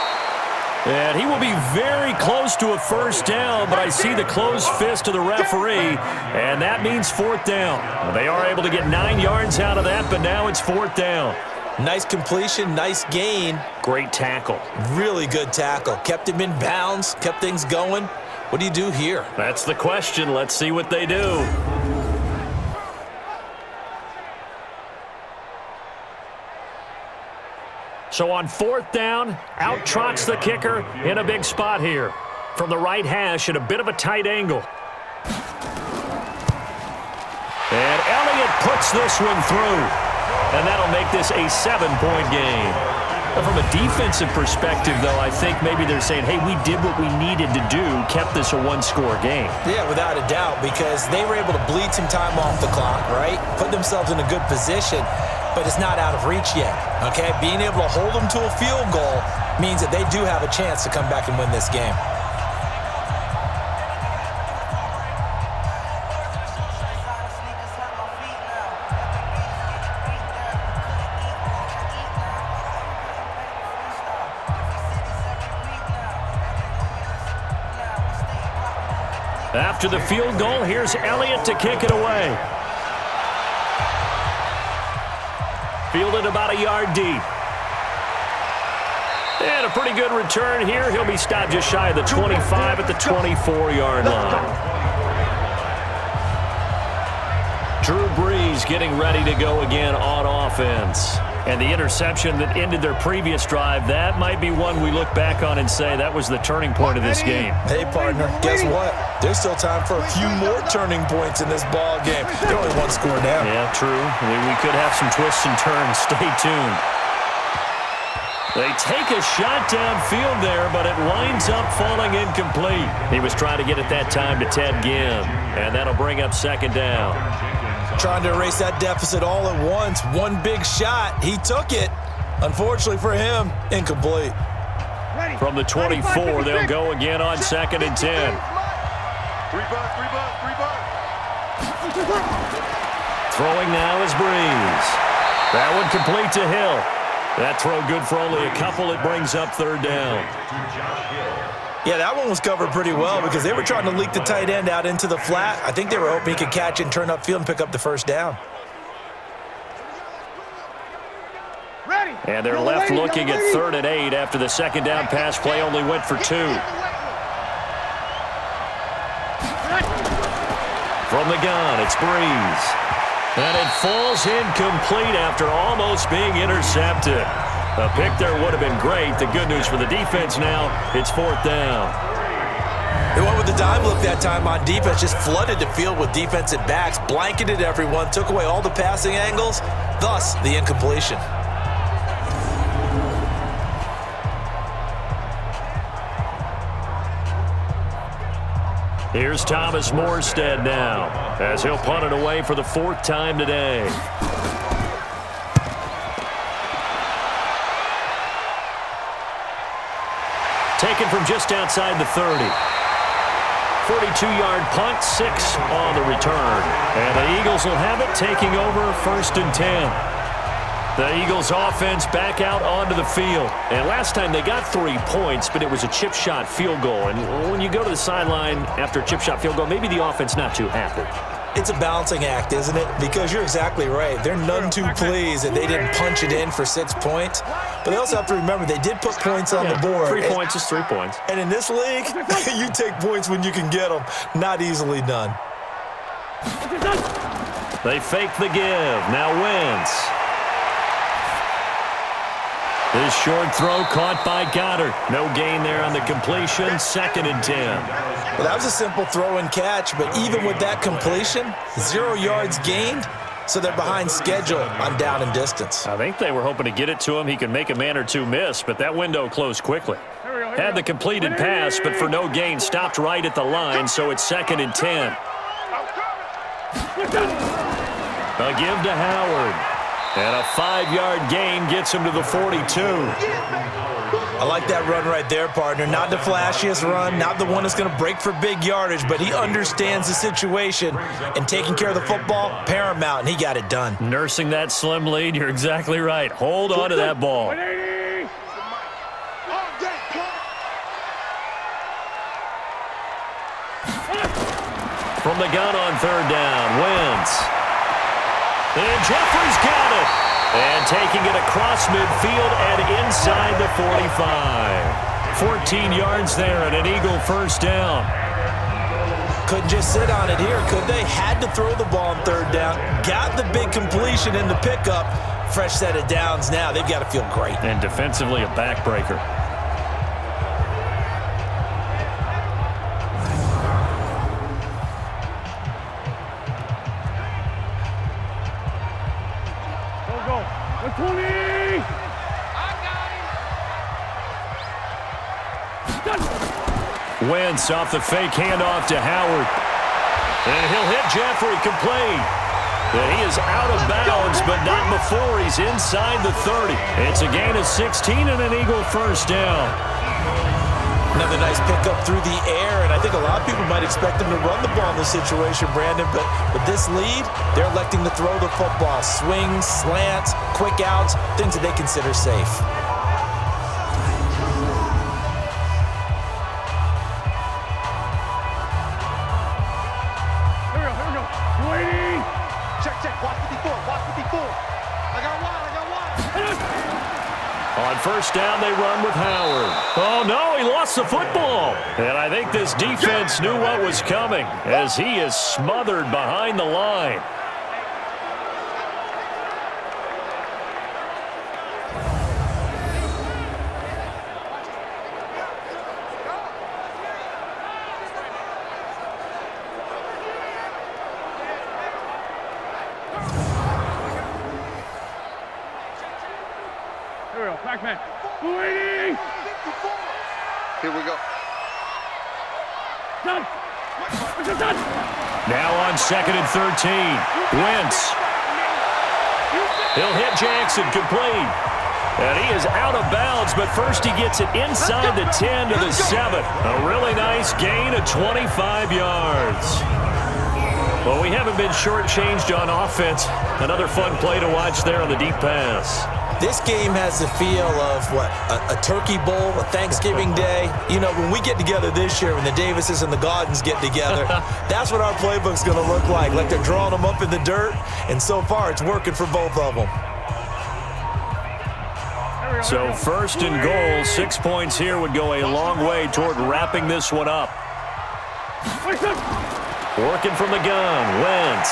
And he will be very close to a 1st down, but I see the closed fist of the referee, and that means 4th down. They are able to get 9 yards out of that, but now it's 4th down. Nice completion, nice gain. Great tackle. Really good tackle. Kept him in bounds, kept things going. What do you do here? That's the question. Let's see what they do. So on 4th down, out trots the kicker in a big spot here. From the right hash at a bit of a tight angle. And Elliott puts this one through. And that'll make this a 7-point game. Now from a defensive perspective, though, I think maybe they're saying, hey, we did what we needed to do, kept this a 1-score game. Yeah, without a doubt, because they were able to bleed some time off the clock, right? Put themselves in a good position, but it's not out of reach yet, okay? Being able to hold them to a field goal means that they do have a chance to come back and win this game. After the field goal, here's Elliott to kick it away. Fielded about a yard deep. And a pretty good return here. He'll be stopped just shy of the 25 at the 24-yard line. Drew Brees getting ready to go again on offense. And the interception that ended their previous drive, that might be one we look back on and say that was the turning point of this game. Hey, partner, guess what? There's still time for a few more turning points in this ball game. They're only 1 score down. Yeah, true. We could have some twists and turns. Stay tuned. They take a shot downfield there, but it winds up falling incomplete. He was trying to get it that time to Ted Ginn, and that'll bring up 2nd down. Trying to erase that deficit all at once. One big shot. He took it. Unfortunately for him, incomplete. From the 24, they'll go again on 2nd and 10. 3 bucks. Throwing now is Brees. That one complete to Hill. That throw good for only a couple. It brings up 3rd down. Yeah, that one was covered pretty well because they were trying to leak the tight end out into the flat. I think they were hoping he could catch it and turn upfield and pick up the 1st down. And they're left looking at 3rd and 8 after the 2nd down pass play only went for 2. From the gun, it's Brees. And it falls incomplete after almost being intercepted. A pick there would have been great. The good news for the defense now, it's 4th down. They went with the dime look that time on defense, just flooded the field with defensive backs, blanketed everyone, took away all the passing angles, thus the incompletion. Here's Thomas Morstead now, as he'll punt it away for the 4th time today. Taken from just outside the 30. 42-yard punt, 6 on the return. And the Eagles will have it, taking over 1st and 10. The Eagles offense back out onto the field. And last time they got 3 points, but it was a chip shot field goal. And when you go to the sideline after a chip shot field goal, maybe the offense not too happy. It's a balancing act, isn't it? Because you're exactly right. They're none too pleased that they didn't punch it in for 6 points. But they also have to remember they did put points on the board. 3 points is 3 points. And in this league, you take points when you can get them. Not easily done. They fake the give. Now Wentz. This short throw caught by Goddard. No gain there on the completion. 2nd and 10. Well, that was a simple throw and catch, but even with that completion, 0 yards gained, so they're behind schedule on down and distance. I think they were hoping to get it to him. He could make a man or two miss, but that window closed quickly. Had the completed pass, but for no gain, stopped right at the line, so it's 2nd and 10. A give to Howard. And a 5-yard gain gets him to the 42. I like that run right there, partner. Not the flashiest run, not the one that's going to break for big yardage, but he understands the situation, and taking care of the football, paramount, and he got it done. Nursing that slim lead, you're exactly right. Hold on to that ball. From the gun on 3rd down, Wentz. And Jeffrey's got it. And taking it across midfield and inside the 45. 14 yards there and an Eagle 1st down. Couldn't just sit on it here, could they? Had to throw the ball on 3rd down. Got the big completion in the pickup. Fresh set of downs now. They've got to feel great. And defensively a backbreaker. Wentz off the fake handoff to Howard. And he'll hit Jeffrey complete. And he is out of bounds, but not before he's inside the 30. It's a gain of 16 and an Eagle 1st down. Another nice pickup through the air, and I think a lot of people might expect them to run the ball in this situation, Brandon, but with this lead, they're electing to throw the football. Swings, slants, quick outs, things that they consider safe. On 1st down, they run with Howard. Oh, no, he lost the football. And I think this defense knew what was coming as he is smothered behind the line. Here we go. Now on 2nd and 13. Wentz. He'll hit Jackson complete. And he is out of bounds, but first he gets it inside the 10 to the 7. A really nice gain of 25 yards. Well, we haven't been shortchanged on offense. Another fun play to watch there on the deep pass. This game has the feel of, what, a turkey bowl, a Thanksgiving day. You know, when we get together this year, when the Davises and the Gaudens get together, that's what our playbook's going to look like they're drawing them up in the dirt, and so far it's working for both of them. So 1st and goal, 6 points here would go a long way toward wrapping this one up. Working from the gun, Wentz.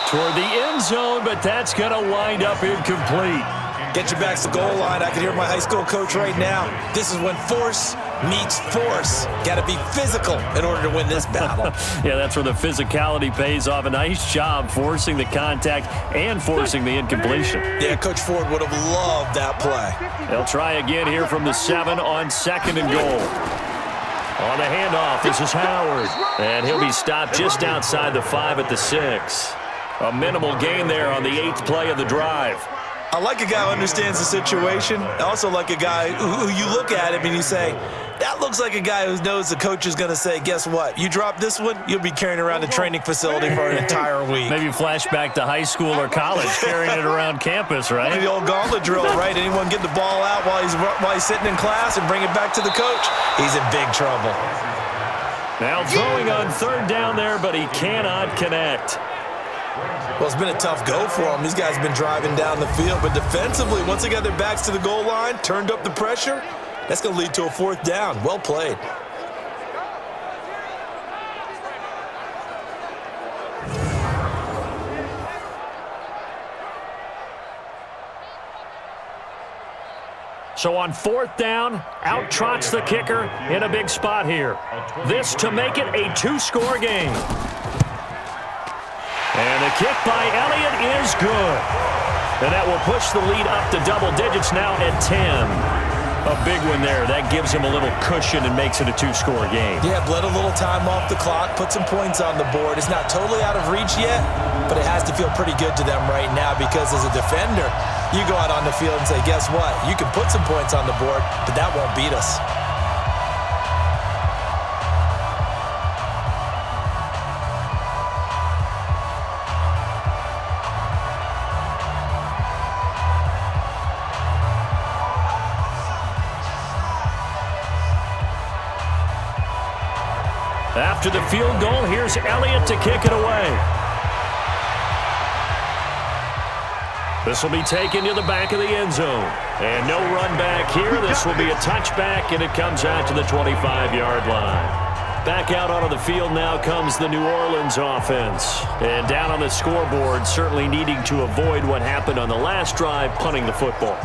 Toward the end zone, but that's going to wind up incomplete. Get your backs to the goal line. I can hear my high school coach right now. This is when force meets force. Got to be physical in order to win this battle. Yeah, that's where the physicality pays off. A nice job forcing the contact and forcing the incompletion. Yeah, Coach Ford would have loved that play. They'll try again here from the 7 on 2nd and goal. On the handoff, this is Howard. And he'll be stopped just outside the 5 at the 6. A minimal gain there on the 8th play of the drive. I like a guy who understands the situation. I also like a guy who you look at him and you say, that looks like a guy who knows the coach is going to say, guess what? You drop this one, you'll be carrying around the training facility for an entire week. Maybe flashback to high school or college, carrying it around campus, right? The old gauntlet drill, right? Anyone get the ball out while he's sitting in class and bring it back to the coach? He's in big trouble. Now throwing on third down there, but he cannot connect. Well, it's been a tough go for him. These guys have been driving down the field, but defensively, once they got their backs to the goal line, turned up the pressure, that's going to lead to a fourth down. Well played. So on fourth down, out trots the kicker in a big spot here. This to make it a two-score game. And the kick by Elliott is good. And that will push the lead up to double digits now at 10. A big one there. That gives him a little cushion and makes it a two-score game. Yeah, bled a little time off the clock, put some points on the board. It's not totally out of reach yet, but it has to feel pretty good to them right now because as a defender, you go out on the field and say, guess what? You can put some points on the board, but that won't beat us. After the field goal, here's Elliott to kick it away. This will be taken to the back of the end zone. And no run back here. This will be a touchback, and it comes out to the 25-yard line. Back out onto the field now comes the New Orleans offense. And down on the scoreboard, certainly needing to avoid what happened on the last drive, punting the football.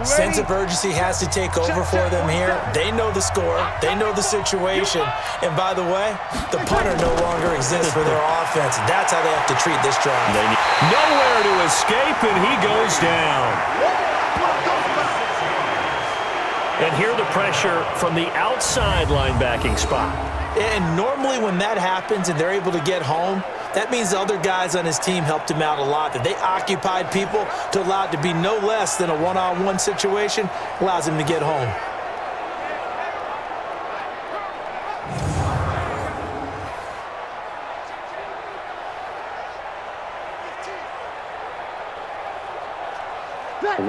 Sense of urgency has to take over for them here. They know the score. They know the situation. And by the way, the punter no longer exists for their offense. That's how they have to treat this drive. Nowhere to escape, and he goes down. And here the pressure from the outside linebacking spot. And normally when that happens and they're able to get home, that means the other guys on his team helped him out a lot. That they occupied people to allow it to be no less than a one-on-one situation allows him to get home.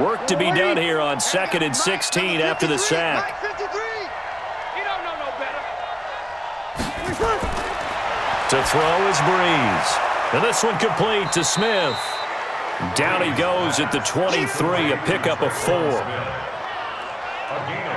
Work to be done here on 2nd and 16 after the sack. You don't know no better. To throw is Breeze. And this one complete to Smith. Down he goes at the 23, a pickup of 4.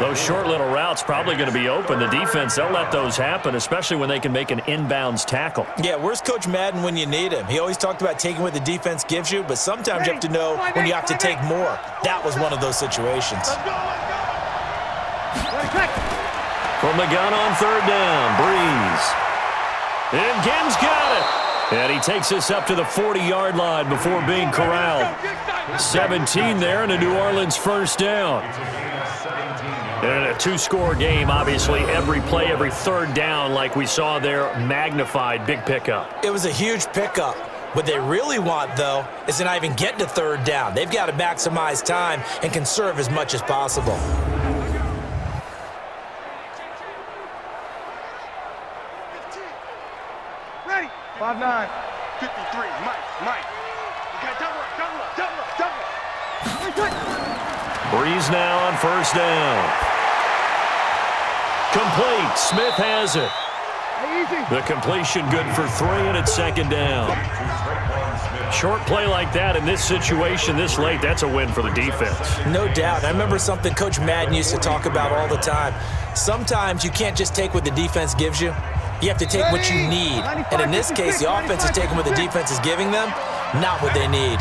Those short little routes probably going to be open. The defense, they'll let those happen, especially when they can make an inbounds tackle. Yeah, where's Coach Madden when you need him? He always talked about taking what the defense gives you, but sometimes you have to know when you have to take more. That was one of those situations. From the gun on third down, Breeze. And Gim's got it. And he takes us up to the 40-yard line before being corralled. 17 there and a New Orleans first down. And in a two-score game, obviously, every play, every third down, like we saw there, magnified, big pickup. It was a huge pickup. What they really want, though, is to not even get to third down. They've got to maximize time and conserve as much as possible. Ready. 5-9. 53. Mike. You got double up. Breeze now on first down. Complete. Smith has it. The completion good for 3, and it's second down. Short play like that in this situation this late, that's a win for the defense. No doubt. I remember something Coach Madden used to talk about all the time. Sometimes you can't just take what the defense gives you. You have to take what you need. And in this case, the offense is taking what the defense is giving them, not what they need.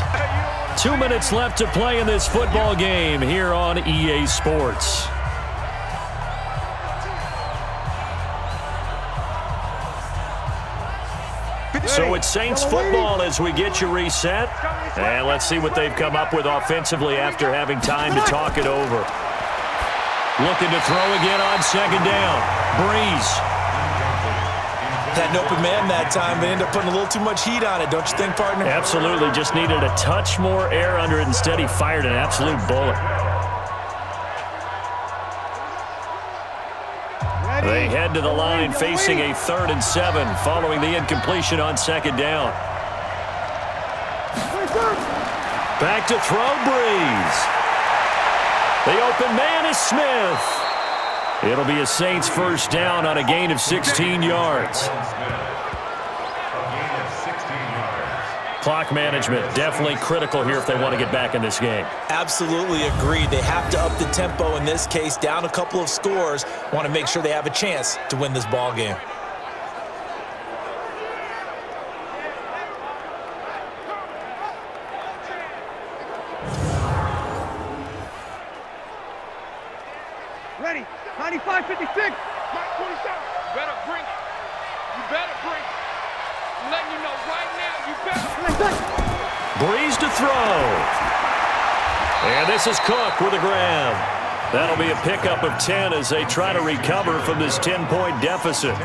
2 minutes left to play in this football game here on EA Sports. So it's Saints football as we get you reset. And let's see what they've come up with offensively after having time to talk it over. Looking to throw again on second down. Breeze. Had an open man that time, but ended up putting a little too much heat on it, don't you think, partner? Absolutely. Just needed a touch more air under it. Instead, he fired an absolute bullet. They head to the line facing a 3rd and 7 following the incompletion on 2nd down. Back to throw, Breeze. The open man is Smith. It'll be a Saints 1st down on a gain of 16 yards. Clock management definitely critical here if they want to get back in this game. Absolutely agreed. They have to up the tempo in this case, down a couple of scores. Want to make sure they have a chance to win this ball game. Ready. 95, 56. Mike 27. You better bring it. You better bring it. I'm letting you know right now, you better. Breeze to throw. And this is Cook with a grab. That'll be a pickup of 10 as they try to recover from this 10-point deficit.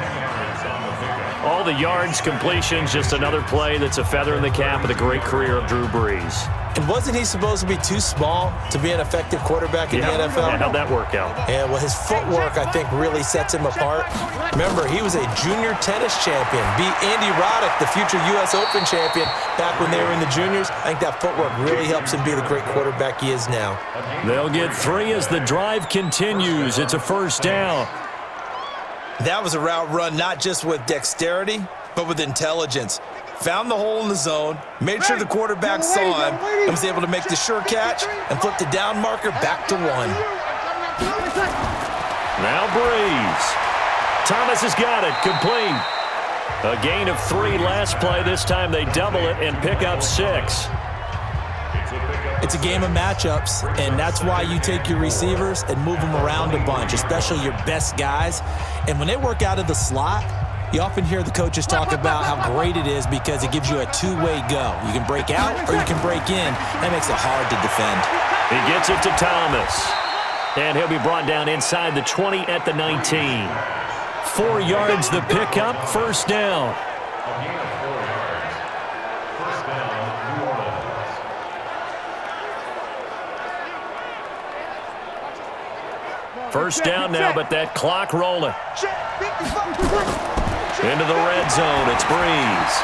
All the yards, completions, just another play that's a feather in the cap of the great career of Drew Brees. And wasn't he supposed to be too small to be an effective quarterback in the NFL? Yeah, how'd that work out? Yeah, well, his footwork, I think, really sets him apart. Remember, he was a junior tennis champion, beat Andy Roddick, the future U.S. Open champion, back when they were in the juniors. I think that footwork really helps him be the great quarterback he is now. They'll get 3 as the drive continues. It's a 1st down. That was a route run not just with dexterity, but with intelligence. Found the hole in the zone, made sure the quarterback saw him, and was able to make the sure catch and flip the down marker back to 1. Now Breeze. Thomas has got it, complete. A gain of 3 last play. This time they double it and pick up 6. It's a game of matchups, and that's why you take your receivers and move them around a bunch, especially your best guys. And when they work out of the slot, you often hear the coaches talk about how great it is because it gives you a two-way go. You can break out or you can break in. That makes it hard to defend. He gets it to Thomas. And he'll be brought down inside the 20 at the 19. 4 yards the pickup, 1st down. First down now, but that clock rolling. Into the red zone, it's Breeze.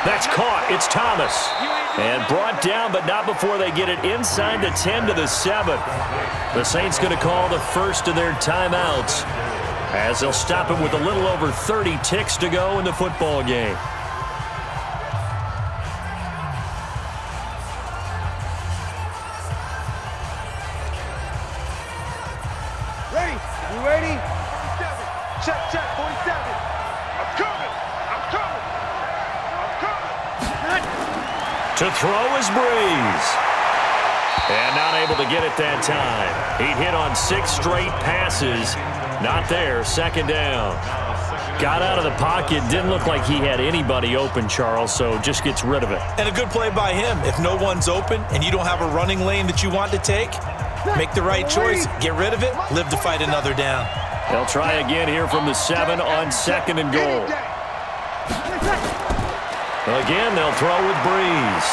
That's caught, it's Thomas. And brought down, but not before they get it inside the 10 to the 7. The Saints going to call the first of their timeouts as they'll stop it with a little over 30 ticks to go in the football game. Ready? You ready? 47. Check, 47. I'm coming. I'm coming. I'm coming. To throw is Breeze. And not able to get it that time. He hit on 6 straight passes. Not there, 2nd down. Got out of the pocket, didn't look like he had anybody open, Charles, so just gets rid of it. And a good play by him. If no one's open and you don't have a running lane that you want to take, make the right choice, get rid of it, live to fight another down. They'll try again here from the 7 on 2nd and goal. Again, they'll throw with Breeze.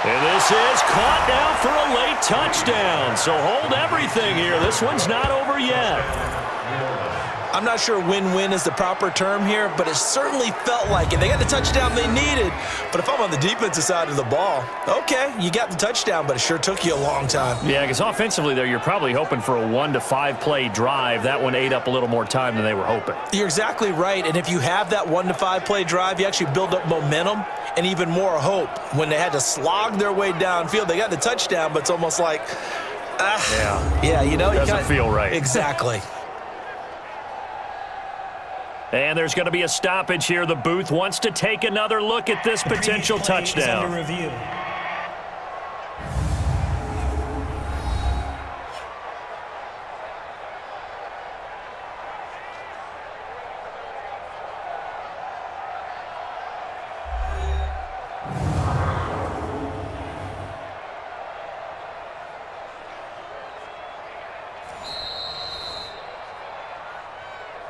And this is caught now for a late touchdown. So hold everything here. This one's not over yet. I'm not sure win-win is the proper term here, but it certainly felt like it. They got the touchdown they needed, but if I'm on the defensive side of the ball, okay, you got the touchdown, but it sure took you a long time. Yeah, because offensively there, you're probably hoping for a 1 to 5 play drive. That one ate up a little more time than they were hoping. You're exactly right, and if you have that 1 to 5 play drive, you actually build up momentum and even more hope. When they had to slog their way downfield, they got the touchdown, but it's almost like, yeah, you know, doesn't feel right. Exactly. And there's going to be a stoppage here. The booth wants to take another look at this potential touchdown. Under review.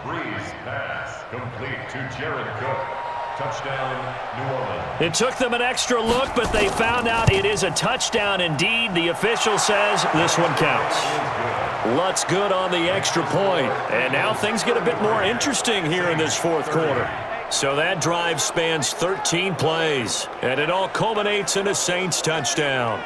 Breeze pass complete to Jared Cook. Touchdown, New Orleans. It took them an extra look, but they found out it is a touchdown indeed. The official says this one counts. Lutz good on the extra point. And now things get a bit more interesting here in this fourth quarter. So that drive spans 13 plays, and it all culminates in a Saints touchdown.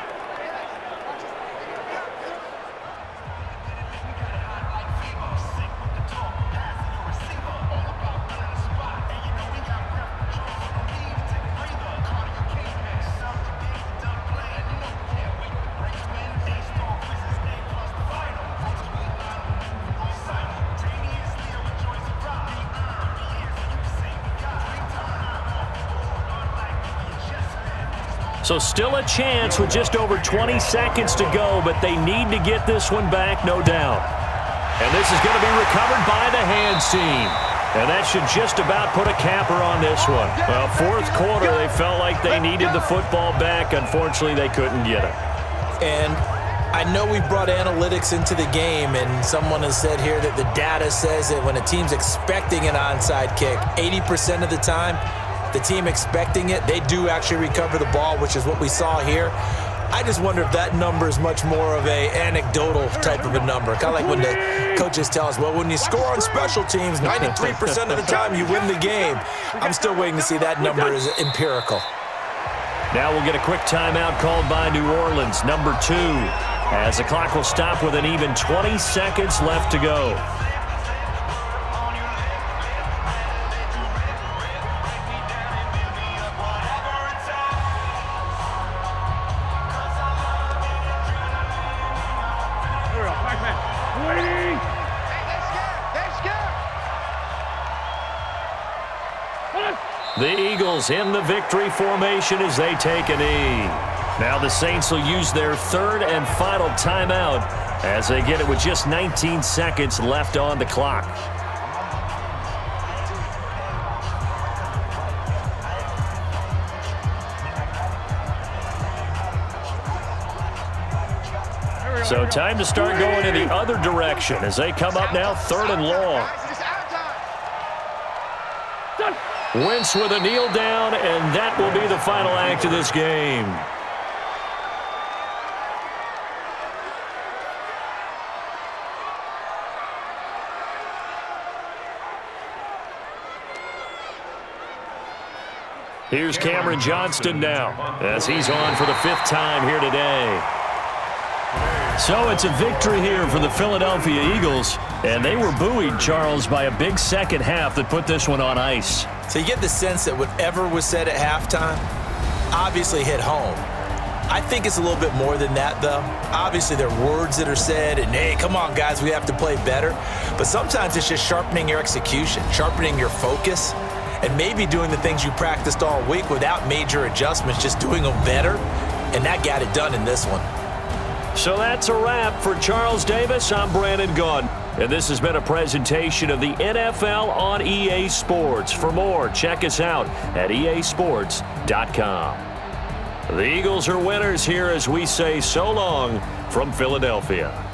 So still a chance with just over 20 seconds to go, but they need to get this one back, no doubt. And this is going to be recovered by the hands team. And that should just about put a capper on this one. Well, fourth quarter, they felt like they needed the football back. Unfortunately, they couldn't get it. And I know we brought analytics into the game, and someone has said here that the data says that when a team's expecting an onside kick, 80% of the time, the team expecting it, they do actually recover the ball, which is what we saw here. I just wonder if that number is much more of a anecdotal type of a number. Kind of like when the coaches tell us, well, when you score on special teams, 93% of the time you win the game. I'm still waiting to see that number is empirical. Now we'll get a quick timeout called by New Orleans, number 2, as the clock will stop with an even 20 seconds left to go. The Eagles in the victory formation as they take a knee. Now the Saints will use their third and final timeout as they get it with just 19 seconds left on the clock. So time to start going in the other direction as they come up now third and long. Wentz with a kneel down, and that will be the final act of this game. Here's Cameron Johnston now as he's on for the 5th time here today. So it's a victory here for the Philadelphia Eagles, and they were buoyed, Charles, by a big second half that put this one on ice. So you get the sense that whatever was said at halftime obviously hit home. I think it's a little bit more than that, though. Obviously, there are words that are said, and, hey, come on, guys, we have to play better. But sometimes it's just sharpening your execution, sharpening your focus, and maybe doing the things you practiced all week without major adjustments, just doing them better. And that got it done in this one. So that's a wrap for Charles Davis. I'm Brandon Gaudin, and this has been a presentation of the NFL on EA Sports. For more, check us out at easports.com. The Eagles are winners here as we say so long from Philadelphia.